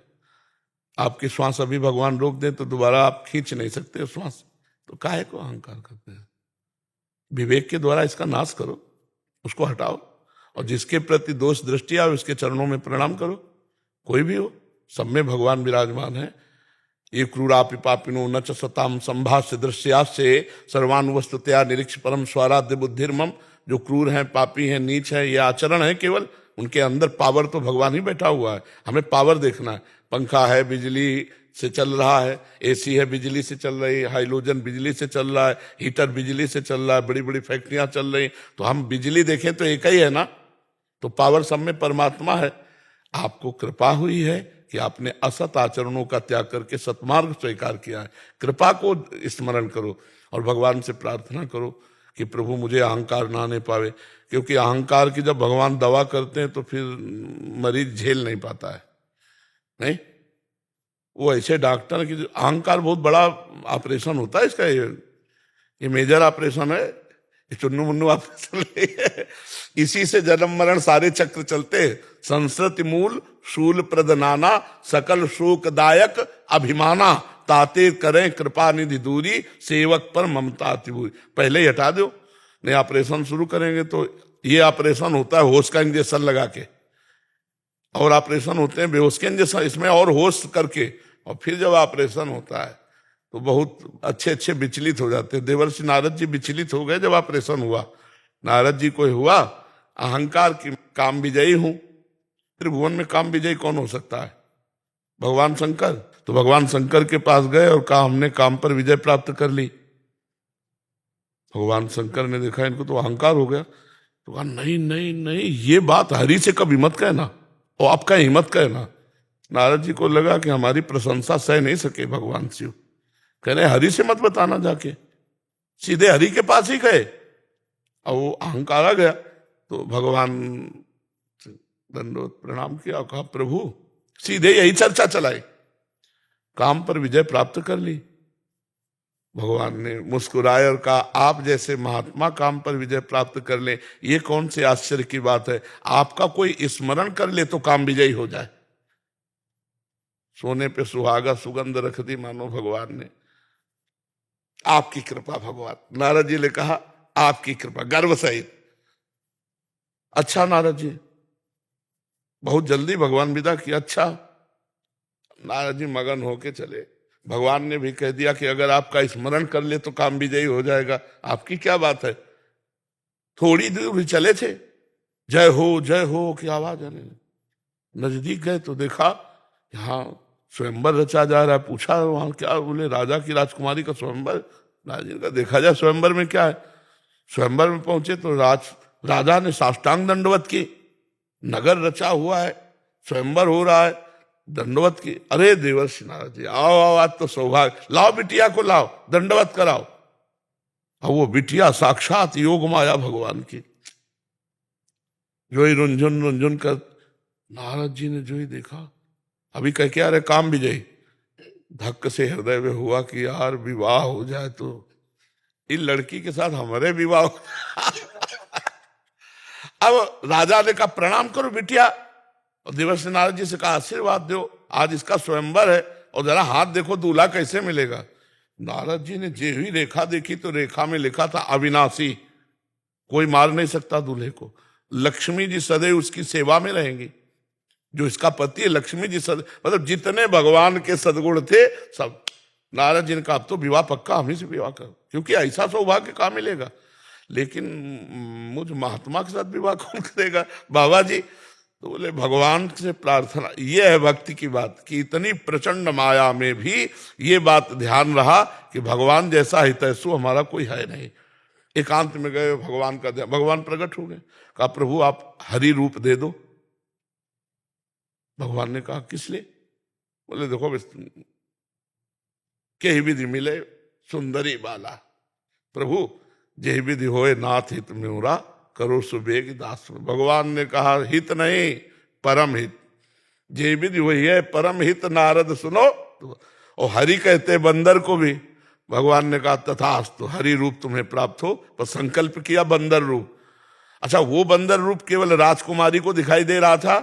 आपकी श्वास अभी भगवान रोक दे तो दोबारा आप खींच नहीं सकते हो श्वास। तो काहे को अहंकार करते हैं? विवेक के द्वारा इसका नाश करो, उसको हटाओ, और जिसके प्रति दोष दृष्टि आए उसके चरणों में प्रणाम करो। कोई भी हो, सब में भगवान विराजमान है। ये क्रूरापि पापिनो न च सताम संभाष्य दृश्यास्य सर्वानुवस्तुतया निरीक्ष परम स्वराध्य बुद्धिर्मम। जो क्रूर हैं, पापी हैं, नीच है, ये आचरण है केवल, उनके अंदर पावर तो भगवान ही बैठा हुआ है। हमें पावर देखना है। पंखा है, बिजली से चल रहा है, एसी है, बिजली से चल रही है, हाइड्रोजन बिजली से चल रहा है, हीटर बिजली से चल रहा है, बड़ी बड़ी फैक्ट्रियां चल रही। तो हम बिजली देखें तो एक ही है ना, तो पावर सब में परमात्मा है। आपको कृपा हुई है कि आपने असत आचरणों का त्याग करके सतमार्ग स्वीकार किया है। कृपा को स्मरण करो और भगवान से प्रार्थना करो कि प्रभु मुझे अहंकार ना आने पावे। क्योंकि अहंकार की जब भगवान दवा करते हैं तो फिर मरीज झेल नहीं पाता है। नहीं, वो ऐसे डॉक्टर की, अहंकार बहुत बड़ा ऑपरेशन होता है इसका। ये मेजर ऑपरेशन है, ये चुन्नू मुन्नू ऑपरेशन नहीं है। इसी से जन्म मरण सारे चक्र चलते। संस्कृति मूल शूल प्रदनाना, सकल शोकदायक अभिमाना, ताते करें कृपा निधि दूरी, सेवक पर ममता अतिभूरी। पहले ही हटा दो, नहीं ऑपरेशन शुरू करेंगे तो ये ऑपरेशन होता है होश का इंजेक्शन लगा के, और ऑपरेशन होते हैं बेहोश के इंजेक्शन, इसमें और होश करके, और फिर जब ऑपरेशन होता है तो बहुत अच्छे अच्छे विचलित हो जाते हैं। देवर्षि नारद जी विचलित हो गए जब ऑपरेशन हुआ। नारद जी को हुआ अहंकार की काम विजयी हूं। त्रिभुवन में काम विजयी कौन हो सकता है? भगवान शंकर। तो भगवान शंकर के पास गए और कहा हमने काम पर विजय प्राप्त कर ली। भगवान शंकर ने देखा इनको तो अहंकार हो गया, तो कहा नहीं नहीं नहीं, ये बात हरि से कभी मत कहना, और आपका हिम्मत कहना। नारद जी को लगा कि हमारी प्रशंसा सह नहीं सके भगवान शिव, कह रहे हरि से मत बताना, जाके सीधे हरि के पास ही गए। और वो अहंकार आ गया तो भगवान दंडोत प्रणाम किया और कहा प्रभु, सीधे यही चर्चा चलाई, काम पर विजय प्राप्त कर ली। भगवान ने मुस्कुराए और कहा आप जैसे महात्मा काम पर विजय प्राप्त कर ले, ये कौन से आश्चर्य की बात है? आपका कोई स्मरण कर ले तो काम विजयी हो जाए। सोने पे सुहागा सुगंध रख दी मानो भगवान ने। आपकी कृपा भगवान। नारद जी ने कहा आपकी कृपा, गर्व सहित। अच्छा नारद जी, बहुत जल्दी भगवान विदा किया। अच्छा, नारद जी मगन होके चले। भगवान ने भी कह दिया कि अगर आपका स्मरण कर ले तो काम विजयी हो जाएगा। आपकी क्या बात है? थोड़ी दूर भी चले थे, जय हो की आवाज आने लगी। नजदीक गए तो देखा यहाँ स्वयंवर रचा जा रहा है। पूछा वहां क्या, बोले राजा की राजकुमारी का स्वयंवर। राजा जी का देखा जाए स्वयंवर में क्या है। स्वयंवर में पहुंचे तो राजा ने साष्टांग दंडवत की, नगर रचा हुआ है, स्वयंवर हो रहा है, दंडवत की। अरे देवर्षि नारद जी, आओ आओ, आज तो सौभाग्य, लाओ बिटिया को लाओ, दंडवत कराओ। अब वो बिटिया साक्षात योग माया भगवान की, जो ही रुंझुन रुंझुन कर। नारद जी ने जो ही देखा, अभी कह के आ रहे काम विजय, धक्क से हृदय में हुआ कि यार विवाह हो जाए तो इन लड़की के साथ हमारे विवाह अब राजा ने कहा प्रणाम करो बिटिया, और देवर्षि नारद जी से कहा आशीर्वाद दो, आज इसका स्वयंवर है और जरा हाथ देखो दूल्हा कैसे मिलेगा। नारद जी ने जो ही रेखा देखी तो रेखा में लिखा था अविनाशी, कोई मार नहीं सकता दूल्हे को। लक्ष्मी जी सदैव उसकी सेवा में रहेंगी, जो इसका पति है लक्ष्मी जी सदैव, मतलब जितने भगवान के सद्गुण थे सब। नारद जी ने कहा अब तो विवाह पक्का, हम ही से विवाह करो, क्योंकि ऐसा सौभाग्य कहाँ मिलेगा। लेकिन मुझ महात्मा के साथ विवाह कौन करेगा बाबा जी। तो बोले भगवान से प्रार्थना, ये है भक्ति की बात कि इतनी प्रचंड माया में भी ये बात ध्यान रहा कि भगवान जैसा हितैषी हमारा कोई है नहीं। एकांत में गए, भगवान का ध्यान, भगवान प्रकट हो गए। कहा प्रभु आप हरि रूप दे दो। भगवान ने कहा किस लिए। बोले देखो के विधि मिले सुंदरी बाला, प्रभु जे विधि होए नाथ हित म्योरा, करो सुबेग दास। भगवान ने कहा हित नहीं परम हित, जे विधि वही है परम हित, नारद सुनो। और हरि कहते बंदर को भी। भगवान ने कहा तथास्तु, हरि रूप तुम्हें प्राप्त हो, पर संकल्प किया बंदर रूप। अच्छा, वो बंदर रूप केवल राजकुमारी को दिखाई दे रहा था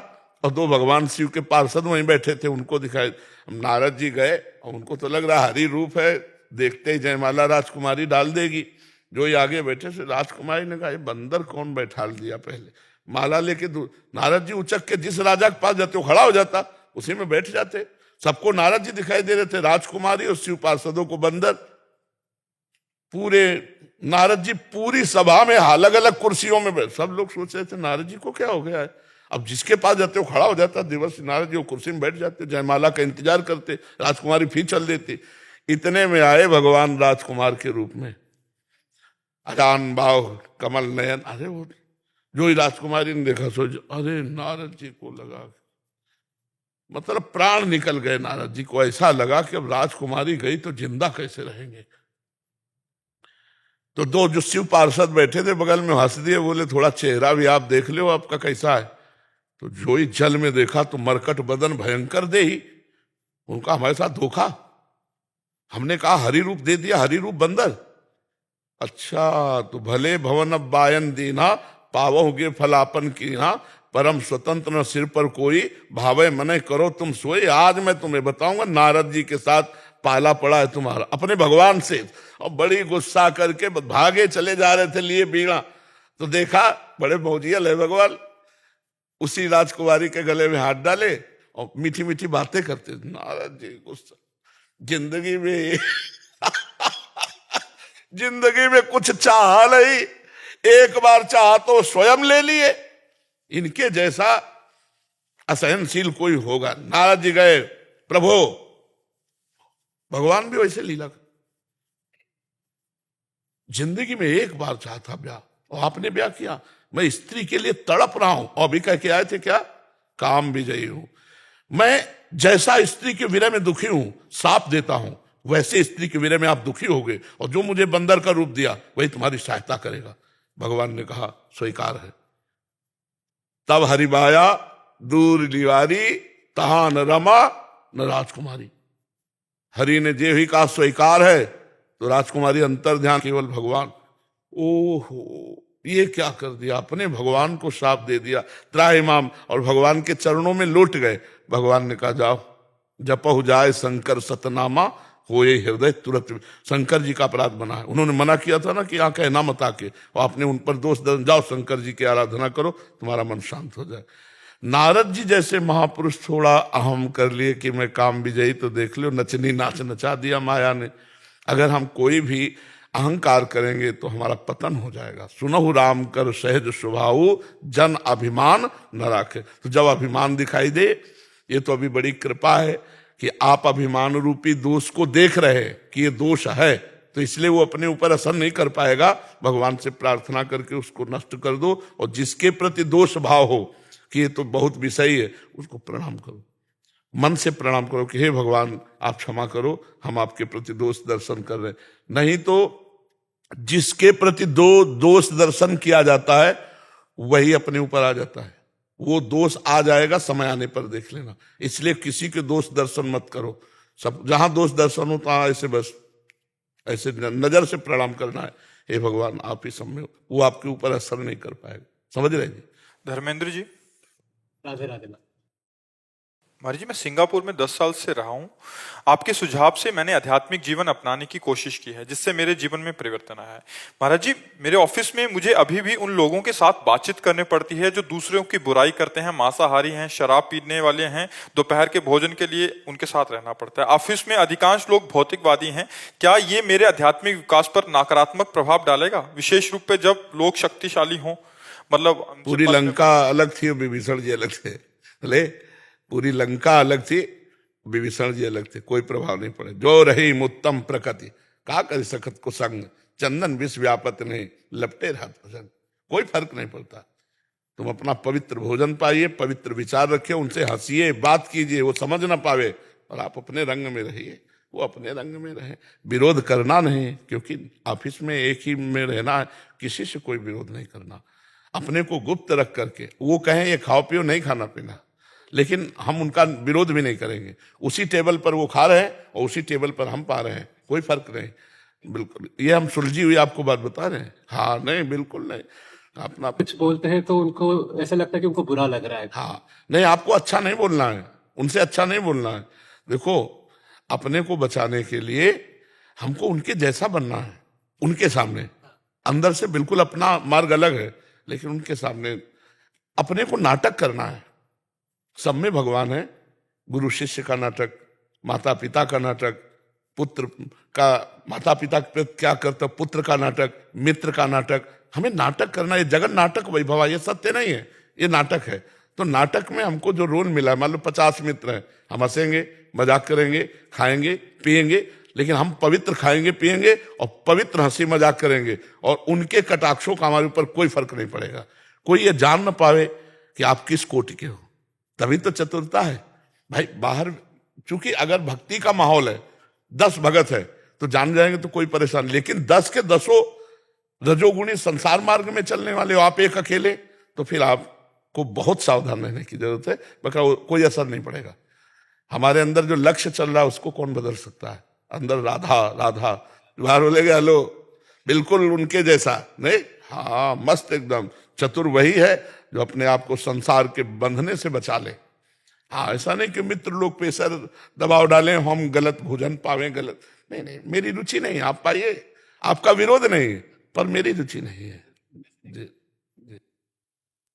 और दो भगवान शिव के पार्षद वहीं बैठे थे, उनको दिखाई। नारद जी गए और उनको तो लग रहा हरि रूप है, देखते ही जयमाला राजकुमारी डाल देगी। जो ही आगे बैठे से राजकुमारी ने कहा ये बंदर कौन बैठाल दिया, पहले माला लेके नारद जी उचक के जिस राजा के पास जाते वो खड़ा हो जाता, उसी में बैठ जाते। सबको नारद जी दिखाई दे रहे थे, राजकुमारी और शिव पार्षदों को बंदर। पूरे नारद जी पूरी सभा में अलग अलग कुर्सियों में बैठ, सब लोग सोच रहे थे नारद जी को क्या हो गया है। अब जिसके पास जाते वो खड़ा हो जाता, देवर्षि नारद जी वो कुर्सी में बैठ जाते, जयमाला का इंतजार करते, राजकुमारी फिर चल देती। इतने में आए भगवान राजकुमार के रूप में, अजान भाव कमल नयन। अरे वो जो ही राजकुमारी ने देखा सोच, अरे नारद जी को लगा, मतलब प्राण निकल गए। नारद जी को ऐसा लगा कि अब राजकुमारी गई तो जिंदा कैसे रहेंगे। तो दो जो शिव पार्षद बैठे थे बगल में हंस दिए, बोले थोड़ा चेहरा भी आप देख लो आपका कैसा है। तो जो ही जल में देखा तो मरकट बदन भयंकर दे ही। उनका हमारे साथ धोखा, हमने कहा हरि रूप दे दिया, हरि रूप बंदर। अच्छा, तो भले भवन अब बायन दीना, पावोगे फलापन की ना, परम स्वतंत्र न सिर पर कोई, भावे मने करो तुम सोए। आज मैं तुम्हें बताऊंगा नारद जी के साथ पाला पड़ा है तुम्हारा अपने भगवान से। और बड़ी गुस्सा करके भागे चले जा रहे थे लिए बीड़ा, तो देखा बड़े भौजियल है भगवान, उसी राजकुमारी के गले में हाथ डाले और मीठी मीठी बातें करते। नारद जी गुस्सा, जिंदगी में जिंदगी में कुछ चाह नहीं, एक बार चाह तो स्वयं ले लिए, इनके जैसा असहनशील कोई होगा। नारद जी गए, प्रभु भगवान भी वैसे लीला कर, जिंदगी में एक बार चाहता ब्याह और आपने ब्याह किया, मैं स्त्री के लिए तड़प रहा हूं। और भी कह के आए थे क्या, काम विजयी हूं मैं, जैसा स्त्री के विरह में दुखी हूं साप देता हूं, वैसे स्त्री के विरह में आप दुखी होगे, और जो मुझे बंदर का रूप दिया वही तुम्हारी सहायता करेगा। भगवान ने कहा स्वीकार है। तब हरिबाया दूर लिवारी, तहां न रमा न राजकुमारी। हरि ने जे ही कहा स्वीकार है, तो राजकुमारी अंतर ध्यान केवल भगवान। ओहो, ये क्या कर दिया, अपने भगवान को शाप दे दिया। त्राहिमाम और भगवान के चरणों में लौट गए। भगवान ने कहा जाओ जपहु जाए शंकर सतनामा, होए हृदय तुरंत। शंकर जी का अपराध बना है, उन्होंने मना किया था ना कि यहाँ कहना मत आके, और आपने उन पर दोष दे, जाओ शंकर जी की आराधना करो, तुम्हारा मन शांत हो जाए। नारद जी जैसे महापुरुष थोड़ा अहम कर लिए कि मैं काम विजयी, तो देख लो नचनी नाच नचा दिया माया ने। अगर हम कोई भी अहंकार करेंगे तो हमारा पतन हो जाएगा। सुनहु राम कर सहज स्वभाव, जन अभिमान न राखे। तो जब अभिमान दिखाई दे, ये तो अभी बड़ी कृपा है कि आप अभिमान रूपी दोष को देख रहे कि ये दोष है, तो इसलिए वो अपने ऊपर असर नहीं कर पाएगा। भगवान से प्रार्थना करके उसको नष्ट कर दो, और जिसके प्रति दोष भाव हो कि ये तो बहुत विषयी है, उसको प्रणाम करो, मन से प्रणाम करो कि हे भगवान आप क्षमा करो, हम आपके प्रति दोष दर्शन कर रहे हैं। नहीं तो जिसके प्रति दोष दर्शन किया जाता है वही अपने ऊपर आ जाता है। वो दोष आ जाएगा, समय आने पर देख लेना। इसलिए किसी के दोष दर्शन मत करो। सब जहां दोष दर्शन हो तो ऐसे बस ऐसे नजर से प्रणाम करना है, हे भगवान आप ही सब में, वो आपके ऊपर असर नहीं कर पाएगा। समझ रहे जी? धर्मेंद्र जी। राधे राधे। महाराज जी, मैं सिंगापुर में 10 साल से रहा हूं। आपके सुझाव से मैंने आध्यात्मिक जीवन अपनाने की कोशिश की है, जिससे मेरे जीवन में परिवर्तन आया है। महाराज जी, मेरे ऑफिस में मुझे अभी भी उन लोगों के साथ बातचीत करनी पड़ती है जो दूसरों की बुराई करते हैं, मांसाहारी हैं, शराब पीने वाले हैं, दोपहर के भोजन के लिए उनके साथ रहना पड़ता है। ऑफिस में अधिकांश लोग भौतिकवादी हैं। क्या ये मेरे आध्यात्मिक विकास पर नकारात्मक प्रभाव डालेगा, विशेष रूप से जब लोग शक्तिशाली हों? मतलब पूरी लंका अलग थी, विभीषण जी अलग थे। ले, पूरी लंका अलग थी, विभीषण जी अलग थे, कोई प्रभाव नहीं पड़े। जो रही उत्तम प्रकृति, का कर सकत को संग, चंदन विष व्यापत नहीं, लपटे रहत प्रसंग। कोई फर्क नहीं पड़ता। तुम अपना पवित्र भोजन पाइए, पवित्र विचार रखिए, उनसे हंसिए, बात कीजिए, वो समझ ना पावे, और आप अपने रंग में रहिए, वो अपने रंग में रहे। विरोध करना नहीं, क्योंकि ऑफिस में एक ही में रहना है, किसी से कोई विरोध नहीं करना। अपने को गुप्त रख करके, वो कहें ये खाओ पियो, नहीं खाना पीना, लेकिन हम उनका विरोध भी नहीं करेंगे। उसी टेबल पर वो खा रहे हैं और उसी टेबल पर हम पा रहे हैं, कोई फर्क नहीं। बिल्कुल, ये हम सुलझी हुई आपको बात बता रहे हैं। हाँ, नहीं, बिल्कुल नहीं। अपना कुछ बोलते हैं तो उनको ऐसा लगता है कि उनको बुरा लग रहा है। हाँ, नहीं, आपको अच्छा नहीं बोलना है, उनसे अच्छा नहीं बोलना है। देखो, अपने को बचाने के लिए हमको उनके जैसा बनना है। उनके सामने अंदर से बिल्कुल अपना मार्ग अलग है, लेकिन उनके सामने अपने को नाटक करना है। सब में भगवान है। गुरु शिष्य का नाटक, माता पिता का नाटक, पुत्र का माता पिता पे क्या करता, पुत्र का नाटक, मित्र का नाटक। हमें नाटक करना, ये जगत नाटक वैभव, ये सत्य नहीं है, ये नाटक है। तो नाटक में हमको जो रोल मिला है, मान लो 50 मित्र हैं, हम हंसेंगे, मजाक करेंगे, खाएंगे पिएंगे, लेकिन हम पवित्र खाएंगे पिएंगे और पवित्र हंसी मजाक करेंगे, और उनके कटाक्षों का हमारे ऊपर कोई फर्क नहीं पड़ेगा। कोई ये जान ना पावे कि आप किस कोटि के हो, तभी तो चतुरता है भाई। बाहर चूंकि अगर भक्ति का माहौल है, 10 भगत है तो जान जाएंगे तो कोई परेशान, लेकिन 10 के 10 रजोगुणी संसार मार्ग में चलने वाले हो आप एक अकेले, तो फिर आपको बहुत सावधान रहने की जरूरत है, बका कोई असर नहीं पड़ेगा। हमारे अंदर जो लक्ष्य चल रहा है उसको कौन बदल सकता है? अंदर राधा राधा, बाहर बोलेगा हेलो, बिल्कुल उनके जैसा नहीं। हाँ, मस्त एकदम चतुर वही है जो अपने आप को संसार के बंधने से बचा ले। हाँ, ऐसा नहीं कि मित्र लोग प्रेशर दबाव डालें, हम गलत भोजन पावें, गलत नहीं, नहीं, मेरी रुचि नहीं, आप पाइए, आपका विरोध नहीं, पर मेरी रुचि नहीं है। जी।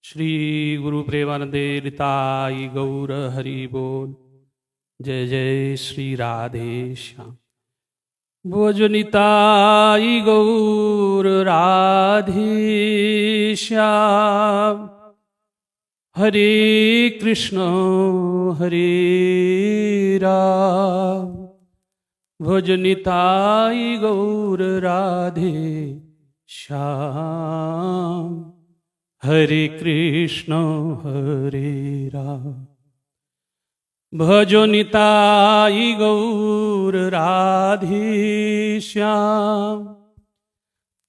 श्री गुरु प्रेमानंदे निताई गौर हरि बोल। जय जय श्री राधे श्याम। भोजनिताई गौर राधे श्याम। हरे कृष्ण हरे राम। भोजनिताई गौर राधे श्याम। हरे कृष्ण हरे राम। भजो निताई गौर राधे श्याम।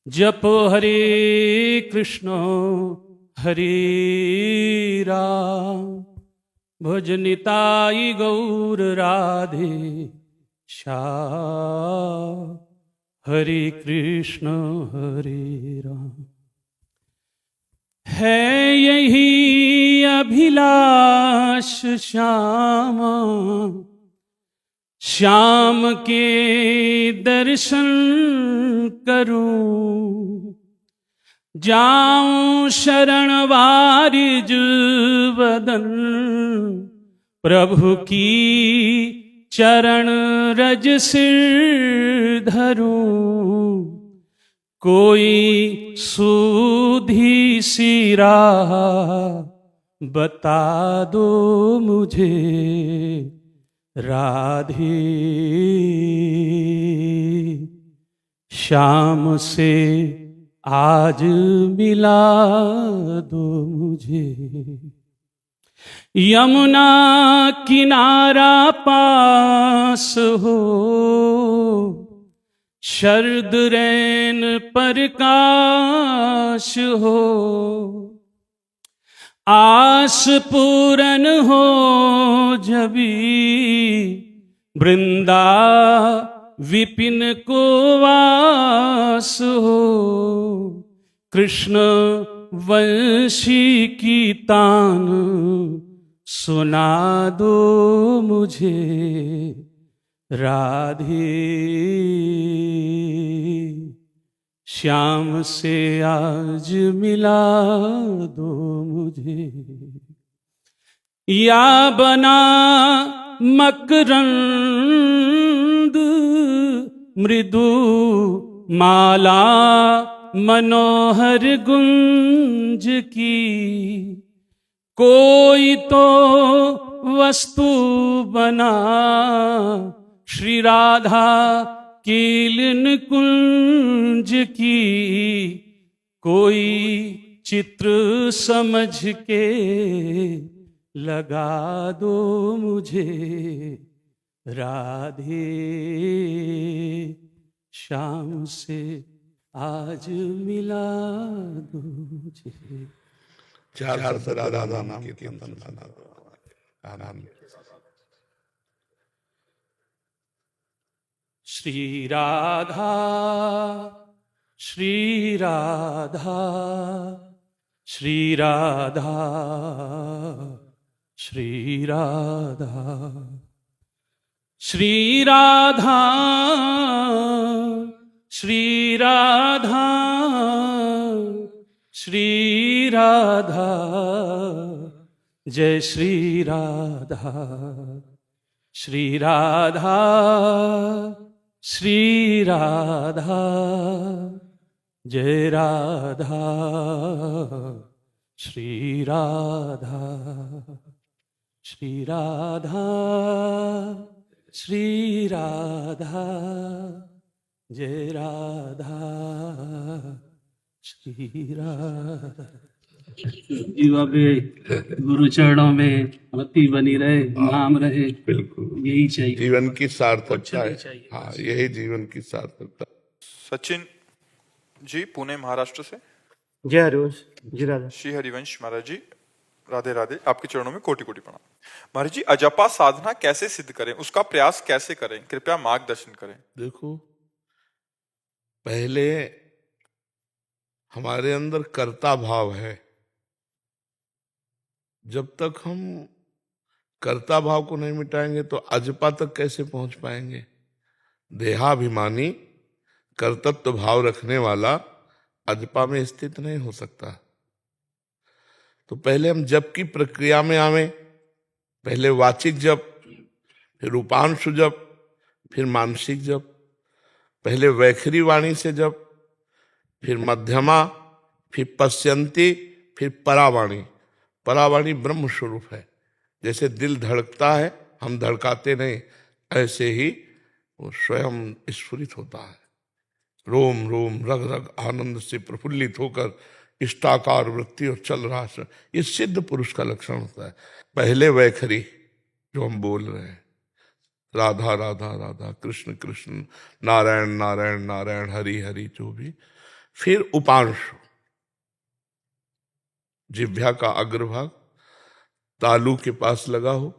जपो हरे कृष्ण हरे राम। भज निताई गौर राधे श्याम। हरे कृष्ण हरे राम। है यही अभिलाष श्यामा, श्याम के दर्शन करूं। जाऊं शरण वारिज वदन, प्रभु की चरण रज सिर धरूं। कोई सूधी सी राह बता दो मुझे, राधे श्याम से आज मिला दो मुझे, यमुना किनारा पास हो, शरद रैन पर काश हो, आस पूरन हो जबी, वृंदा विपिन को वास हो, कृष्ण वंशी की तान सुना दो मुझे, राधे श्याम से आज मिला दो मुझे, या बना मकरंद मृदु माला मनोहर गुंज की, कोई तो वस्तु बना श्री राधा कीलिन कुंज की, कोई चित्र समझ के लगा दो मुझे, राधे श्याम से आज मिला दो मुझे। चार राधा नाम कीर्तन आनंद। श्री राधा श्री राधा श्री राधा श्री राधा श्री राधा श्री राधा श्री राधा, जय श्री राधा, श्री राधा श्री राधा, जय राधा श्री राधा, श्री राधा श्री राधा, जय राधा श्री राधा। जीवा भी गुरु चरणों में मति बनी रहे, नाम रहे, बिल्कुल यही चाहिए, जीवन की सार्थकता है। चाहिए। हाँ, यही जीवन की सार्थकता। सचिन जी पुणे महाराष्ट्र से। जय हरिवंश जी राधा। श्री हरिवंश महाराज जी, राधे राधे, आपके चरणों में कोटि कोटि प्रणाम। महाराज जी, अजपा साधना कैसे सिद्ध करें, उसका प्रयास कैसे करें, कृपया मार्गदर्शन करें। देखो, पहले हमारे अंदर कर्ता भाव है। जब तक हम कर्ता भाव को नहीं मिटाएंगे तो अजपा तक कैसे पहुंच पाएंगे। देहाभिमानी कर्तत्व भाव रखने वाला अजपा में स्थित नहीं हो सकता। तो पहले हम जप की प्रक्रिया में आवे। पहले वाचिक जप, फिर रूपांशु जप, फिर मानसिक जप। पहले वैखरी वाणी से जप, फिर मध्यमा, फिर पश्यंती, फिर परावाणी। परावाणी ब्रह्म स्वरूप है। जैसे दिल धड़कता है, हम धड़काते नहीं, ऐसे ही वो स्वयं स्फुरित होता है। रोम रोम रग रग आनंद से प्रफुल्लित होकर इष्टाकार वृत्ति और चल रहा है। ये सिद्ध पुरुष का लक्षण होता है। पहले वैखरी जो हम बोल रहे हैं, राधा राधा राधा, कृष्ण कृष्ण, नारायण नारायण नारायण, हरि हरि, जो भी। फिर उपांशु, जिह्वा का अग्रभाग तालू के पास लगा हो,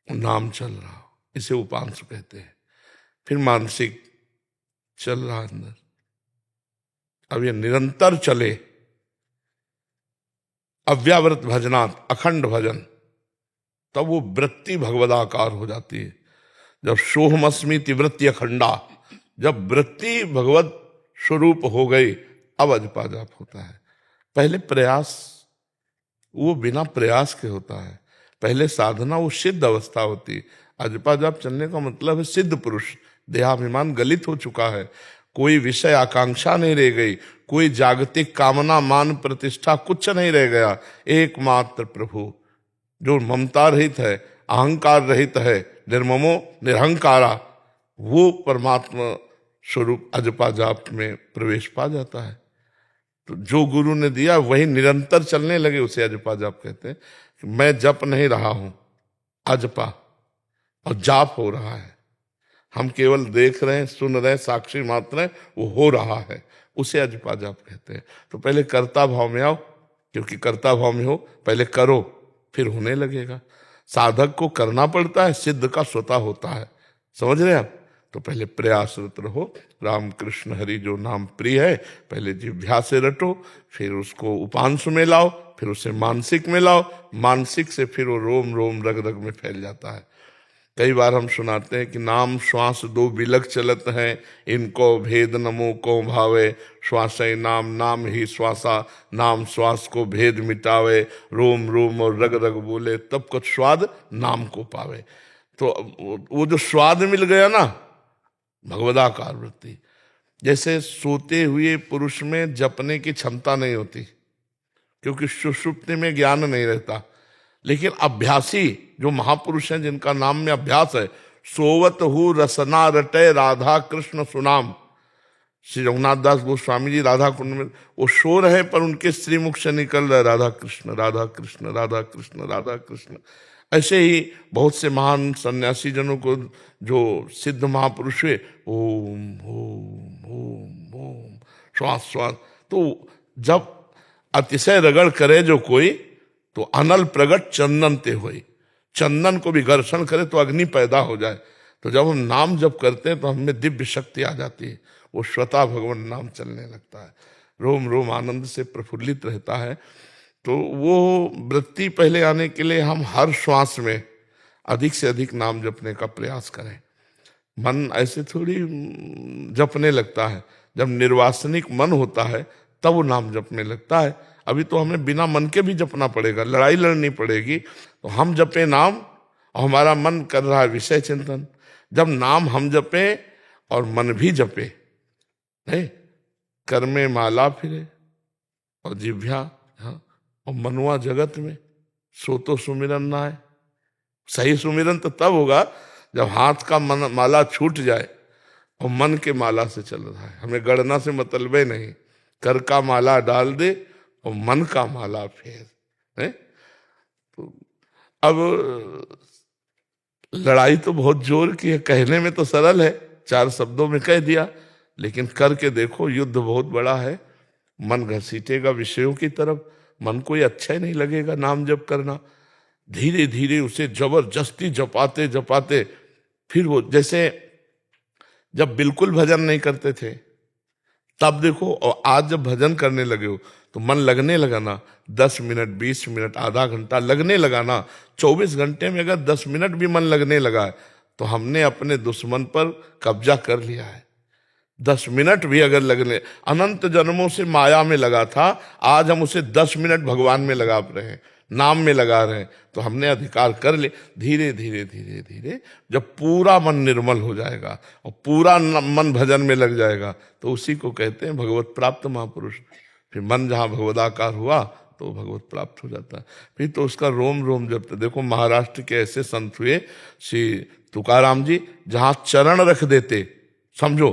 नाम चल रहा हो, इसे उपांशु कहते हैं। फिर मानसिक चल रहा अंदर, अब ये निरंतर चले, अव्यावृत भजनात्, अखंड भजन, तब वो वृत्ति भगवदाकार हो जाती है। जब सोहमस्मिति वृत्ति अखंडा, जब वृत्ति भगवत स्वरूप हो गई, अब अजपा जाप होता है। पहले प्रयास, वो बिना प्रयास के होता है। पहले साधना वो सिद्ध अवस्था होती है। अजपा जाप चलने का मतलब है सिद्ध पुरुष, देहाभिमान गलित हो चुका है, कोई विषय आकांक्षा नहीं रह गई, कोई जागतिक कामना मान प्रतिष्ठा कुछ नहीं रह गया। एकमात्र प्रभु जो ममता रहित है, अहंकार रहित है, निर्ममो निरहंकारा, वो परमात्मा स्वरूप अजपा जाप में प्रवेश पा जाता है। तो जो गुरु ने दिया वही निरंतर चलने लगे, उसे अजपा जाप कहते हैं। कि मैं जप नहीं रहा हूं, अजपा और जाप हो रहा है। हम केवल देख रहे हैं, सुन रहे हैं, साक्षी मात्र हैं, वो हो रहा है, उसे अजपा जाप कहते हैं। तो पहले कर्ता भाव में आओ, क्योंकि कर्ता भाव में हो, पहले करो फिर होने लगेगा। साधक को करना पड़ता है, सिद्ध का स्वतः होता है। समझ रहे हैं आप? तो पहले प्रयासरत रहो। राम कृष्ण हरि जो नाम प्रिय है, पहले जिह्वा से रटो, फिर उसको उपांशु में लाओ, फिर उसे मानसिक में लाओ, मानसिक से फिर वो रोम रोम रग रग में फैल जाता है। कई बार हम सुनाते हैं कि नाम श्वास दो बिलक चलत हैं, इनको भेद नमो को भावे, श्वास नाम नाम ही श्वासा, नाम श्वास को भेद मिटावे, रोम रोम और रग रग बोले, तब कुछ स्वाद नाम को पावे। तो वो जो स्वाद मिल गया ना, भगवदाकार वृत्ति। जैसे सोते हुए पुरुष में जपने की क्षमता नहीं होती, क्योंकि सुषुप्ति में ज्ञान नहीं रहता। लेकिन अभ्यासी जो महापुरुष हैं, जिनका नाम में अभ्यास है, सोवत हु रसना रटे राधा कृष्ण सुनाम। श्री रघुनाथ दास गोस्वामी जी राधा कुंड में वो सो रहे, पर उनके श्रीमुख से निकल रहा है राधा कृष्ण राधा कृष्ण राधा कृष्ण राधा कृष्ण। ऐसे ही बहुत से महान सन्यासी जनों को जो सिद्ध महापुरुष हुए, ओम ओम ओम ओम श्वास श्वास। तो जब अतिशय रगड़ करे जो कोई, तो अनल प्रगट चंदन ते होई। चंदन को भी घर्षण करे तो अग्नि पैदा हो जाए। तो जब हम नाम जप करते हैं तो हमें दिव्य शक्ति आ जाती है, वो स्वतः भगवान नाम चलने लगता है, रोम रोम आनंद से प्रफुल्लित रहता है। तो वो वृत्ति पहले आने के लिए हम हर श्वास में अधिक से अधिक नाम जपने का प्रयास करें। मन ऐसे थोड़ी जपने लगता है, जब निर्वासनिक मन होता है तब वो नाम जपने लगता है। अभी तो हमें बिना मन के भी जपना पड़ेगा, लड़ाई लड़नी पड़ेगी। तो हम जपे नाम और हमारा मन कर रहा है विषय चिंतन। जब नाम हम जपे और मन भी जपे, नहीं कर में माला फिरे और जिह्वा, हाँ, और मनुआ जगत में सो तो सुमिरन ना है। सही सुमिरन तो तब होगा जब हाथ का माला छूट जाए और मन के माला से चल रहा है। हमें गणना से मतलब नहीं, कर का माला डाल दे और मन का माला फेर है। तो अब लड़ाई तो बहुत जोर की है, कहने में तो सरल है, 4 शब्दों में कह दिया, लेकिन करके देखो युद्ध बहुत बड़ा है। मन घसीटेगा विषयों की तरफ, मन को ये अच्छा ही नहीं लगेगा नाम जप करना। धीरे धीरे उसे जबरदस्ती जपाते जपाते फिर वो, जैसे जब बिल्कुल भजन नहीं करते थे तब देखो, और आज जब भजन करने लगे हो तो मन लगने लगा ना, 10 मिनट 20 मिनट आधा घंटा लगने लगा ना। 24 घंटे में अगर 10 मिनट भी मन लगने लगा है तो हमने अपने दुश्मन पर कब्जा कर लिया है। 10 मिनट भी अगर लगने, अनंत जन्मों से माया में लगा था, आज हम उसे 10 मिनट भगवान में लगा रहे हैं, नाम में लगा रहे हैं, तो हमने अधिकार कर ले। धीरे धीरे धीरे धीरे जब पूरा मन निर्मल हो जाएगा और पूरा मन भजन में लग जाएगा तो उसी को कहते हैं भगवत प्राप्त महापुरुष। फिर मन जहाँ भगवदाकार हुआ तो भगवत प्राप्त हो जाता है। फिर तो उसका रोम रोम जपते। देखो महाराष्ट्र के ऐसे संत हुए, श्री तुकाराम जी, जहाँ चरण रख देते, समझो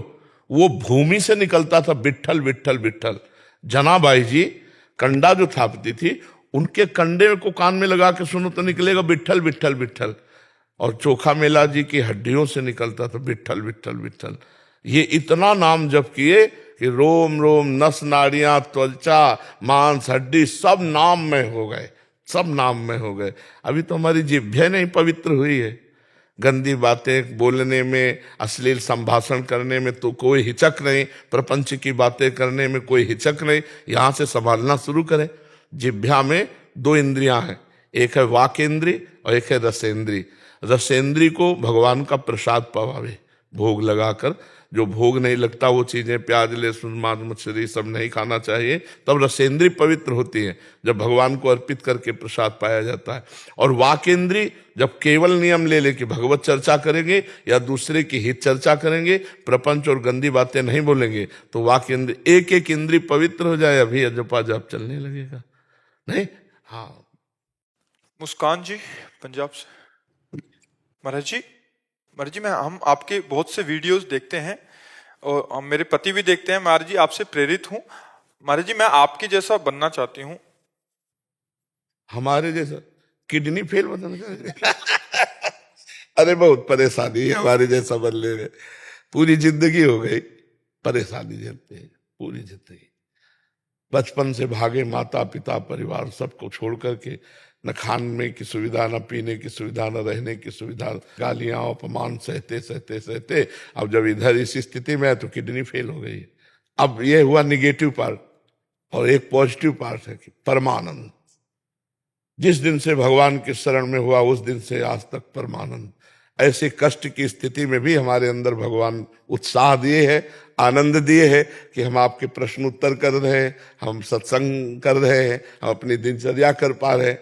वो भूमि से निकलता था विट्ठल विट्ठल विट्ठल। जनाबाई जी कंडा जो थापती थी, उनके कंडे को कान में लगा के सुनो तो निकलेगा विट्ठल विट्ठल विट्ठल। और चोखा मेला जी की हड्डियों से निकलता था विट्ठल विट्ठल विट्ठल। ये इतना नाम जप किए कि रोम रोम नस नाड़ियां त्वचा मांस हड्डी सब नाम में हो गए, सब नाम में हो गए। अभी तो हमारी जिह्वा नहीं पवित्र हुई है, गंदी बातें बोलने में, अश्लील संभाषण करने में तो कोई हिचक नहीं, प्रपंच की बातें करने में कोई हिचक नहीं। यहाँ से संभालना शुरू करें। जिह्वा में 2 इंद्रियां हैं, एक है वाक इंद्री और एक है रसेंद्री। रसेंद्री को भगवान का प्रसाद पवावे भोग लगाकर। जो भोग नहीं लगता वो चीजें, प्याज लहसुन मांस मछली सब नहीं खाना चाहिए, तब रसेंद्री पवित्र होती है, जब भगवान को अर्पित करके प्रसाद पाया जाता है। और वाकेंद्री जब केवल नियम ले कि भगवत चर्चा करेंगे या दूसरे की हित चर्चा करेंगे, प्रपंच और गंदी बातें नहीं बोलेंगे, तो वाकेंद्री, एक एक इंद्री पवित्र हो जाए, अभी जपा जप चलने लगेगा। नहीं, हाँ। मुस्कान जी पंजाब से। महाराज जी मैं हम आपके बहुत से वीडियोस देखते हैं और मेरे पति भी देखते हैं। महाराज जी आपसे प्रेरित हूँ। महाराज जी मैं आपके जैसा बनना चाहती हूँ। हमारे जैसा किडनी फेल बनना चाहिए। अरे बहुत परेशानी है हमारे जैसा बनने में, पूरी जिंदगी हो गई परेशानी झेलते हैं, पूरी जिंदगी। बचपन से भागे माता पिता परिवार सबको छोड़ करके, न खाने की सुविधा, न पीने की सुविधा, न रहने की सुविधा, गालियां अपमान सहते सहते सहते अब जब इधर इस स्थिति में है तो किडनी फेल हो गई। अब ये हुआ निगेटिव पार्ट, और एक पॉजिटिव पार्ट है कि परमानंद। जिस दिन से भगवान के शरण में हुआ उस दिन से आज तक परमानंद। ऐसे कष्ट की स्थिति में भी हमारे अंदर भगवान उत्साह दिए है, आनंद दिए है कि हम आपके प्रश्न उत्तर कर रहे हैं, हम सत्संग कर रहे हैं, हम अपनी दिनचर्या कर पा रहे हैं।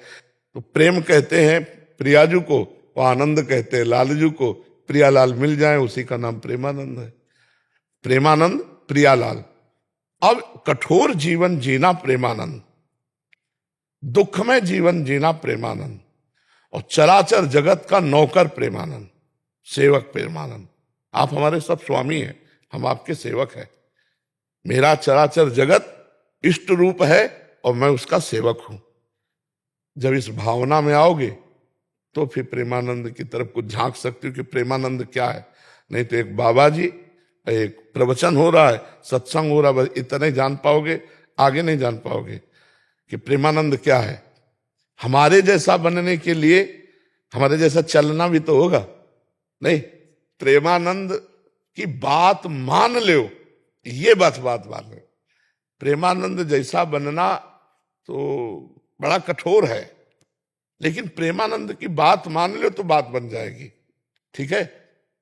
तो प्रेम कहते हैं प्रियाजू को, और आनंद कहते हैं लालजू को। प्रियालाल मिल जाए उसी का नाम प्रेमानंद है। प्रेमानंद प्रियालाल। अब कठोर जीवन जीना प्रेमानंद, दुखमय जीवन जीना प्रेमानंद, और चराचर जगत का नौकर प्रेमानंद, सेवक प्रेमानंद। आप हमारे सब स्वामी हैं, हम आपके सेवक हैं। मेरा चराचर जगत इष्ट रूप है और मैं उसका सेवक हूं। जब इस भावना में आओगे तो फिर प्रेमानंद की तरफ कुछ झांक सकते हो कि प्रेमानंद क्या है। नहीं तो एक बाबा जी, एक प्रवचन हो रहा है, सत्संग हो रहा है, बस इतने जान पाओगे, आगे नहीं जान पाओगे कि प्रेमानंद क्या है। हमारे जैसा बनने के लिए हमारे जैसा चलना भी तो होगा। नहीं, प्रेमानंद की बात मान लो, ये बात मान लो। प्रेमानंद जैसा बनना तो बड़ा कठोर है, लेकिन प्रेमानंद की बात मान लो तो बात बन जाएगी। ठीक है,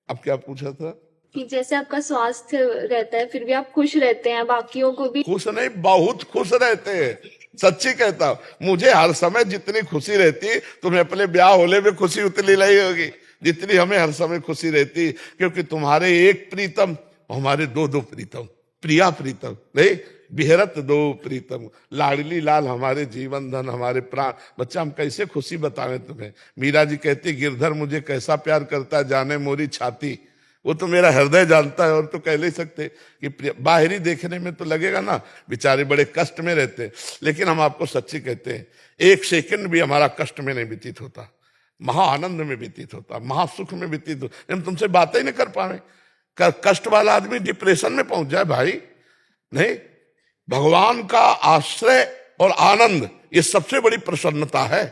अब क्या पूछा था? कि जैसे आपका स्वास्थ्य रहता है फिर भी आप खुश रहते हैं, बाकियों को भी खुश नहीं, बहुत खुश रहते हैं। सच्ची कहता हूं, मुझे हर समय जितनी खुशी रहती, तुम्हें अपने ब्याह होने में खुशी उतनी नहीं होगी जितनी हमें हर समय खुशी रहती, क्योंकि तुम्हारे एक प्रीतम, हमारे दो दो प्रीतम, प्रिया प्रीतम नहीं, बिहरत दो प्रीतम। लाडली लाल हमारे जीवन धन, हमारे प्राण। बच्चा हम कैसे खुशी बतावें तुम्हें। मीरा जी कहती गिरधर मुझे कैसा प्यार करता है जाने मोरी छाती, वो तो मेरा हृदय जानता है। और तो कह नहीं सकते कि बाहरी देखने में तो लगेगा ना बेचारे बड़े कष्ट में रहते हैं, लेकिन हम आपको सच्ची कहते हैं एक सेकंड भी हमारा कष्ट में नहीं व्यतीत होता, महा आनंद में व्यतीत होता, महासुख में व्यतीत होता। हम तुमसे बातें ही नहीं कर पाए। कष्ट वाला आदमी डिप्रेशन में पहुंच जाए भाई। नहीं, भगवान का आश्रय और आनंद ये सबसे बड़ी प्रसन्नता है।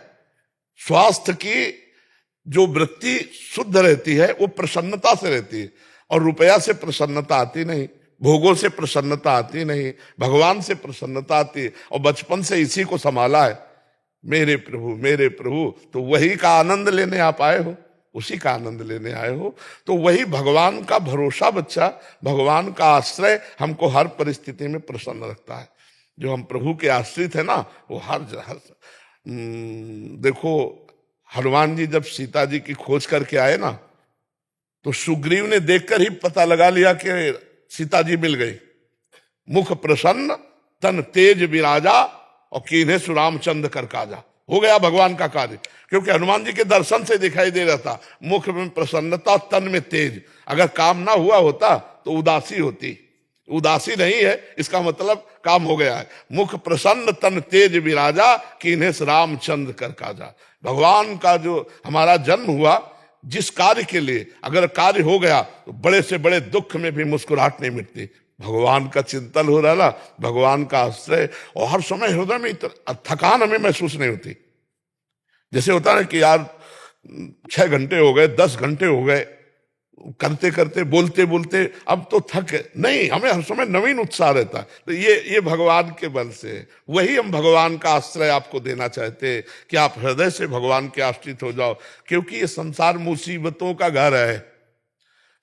स्वास्थ्य की जो वृत्ति शुद्ध रहती है वो प्रसन्नता से रहती है, और रुपया से प्रसन्नता आती नहीं, भोगों से प्रसन्नता आती नहीं, भगवान से प्रसन्नता आती है। और बचपन से इसी को संभाला है, मेरे प्रभु, तो वही का आनंद लेने आप आए हो, उसी का आनंद लेने आए हो। तो वही भगवान का भरोसा बच्चा, भगवान का आश्रय हमको हर परिस्थिति में प्रसन्न रखता है। जो हम प्रभु के आश्रित है ना, वो हर देखो हनुमान जी जब सीता जी की खोज करके आए ना, तो सुग्रीव ने देखकर ही पता लगा लिया कि सीता जी मिल गई। मुख प्रसन्न तन तेज विराजा, और कीन्हे सुरामचंद्र कर काजा। हो गया भगवान का कार्य, क्योंकि हनुमान जी के दर्शन से दिखाई दे रहा था। मुख में प्रसन्नता, तन में तेज। अगर काम ना हुआ होता तो उदासी होती, उदासी नहीं है, इसका मतलब काम हो गया है। मुख प्रसन्न तन तेज विराजा, कीन्हे रामचंद्र कर काजा। भगवान का जो हमारा जन्म हुआ जिस कार्य के लिए, अगर कार्य हो गया तो बड़े से बड़े दुख में भी मुस्कुराहट नहीं मिटती। भगवान का चिंतन हो रहा ना, भगवान का आश्रय, और हर समय हृदय में थकान हमें महसूस नहीं होती। जैसे होता है कि यार 6 घंटे हो गए, 10 घंटे हो गए, करते करते बोलते बोलते अब तो थक नहीं, हमें हर समय नवीन उत्साह रहता है। तो ये भगवान के बल से है। वही हम भगवान का आश्रय आपको देना चाहते हैं कि आप हृदय से भगवान के आश्रित हो जाओ, क्योंकि ये संसार मुसीबतों का घर है।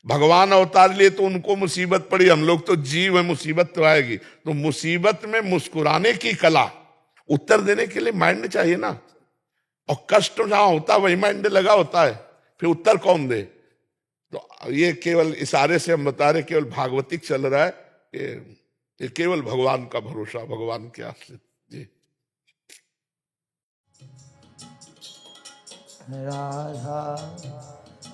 भगवान अवतार लिए तो उनको मुसीबत पड़ी, हम लोग तो जीव है, मुसीबत तो आएगी। तो मुसीबत में मुस्कुराने की कला, उत्तर देने के लिए माइंड चाहिए ना, और कष्ट जहां होता है वही माइंड लगा होता है, फिर उत्तर कौन दे। तो ये केवल इशारे से हम बता रहे, केवल भागवतिक चल रहा है, ये केवल भगवान का भरोसा, भगवान के आश्रित। जी राधा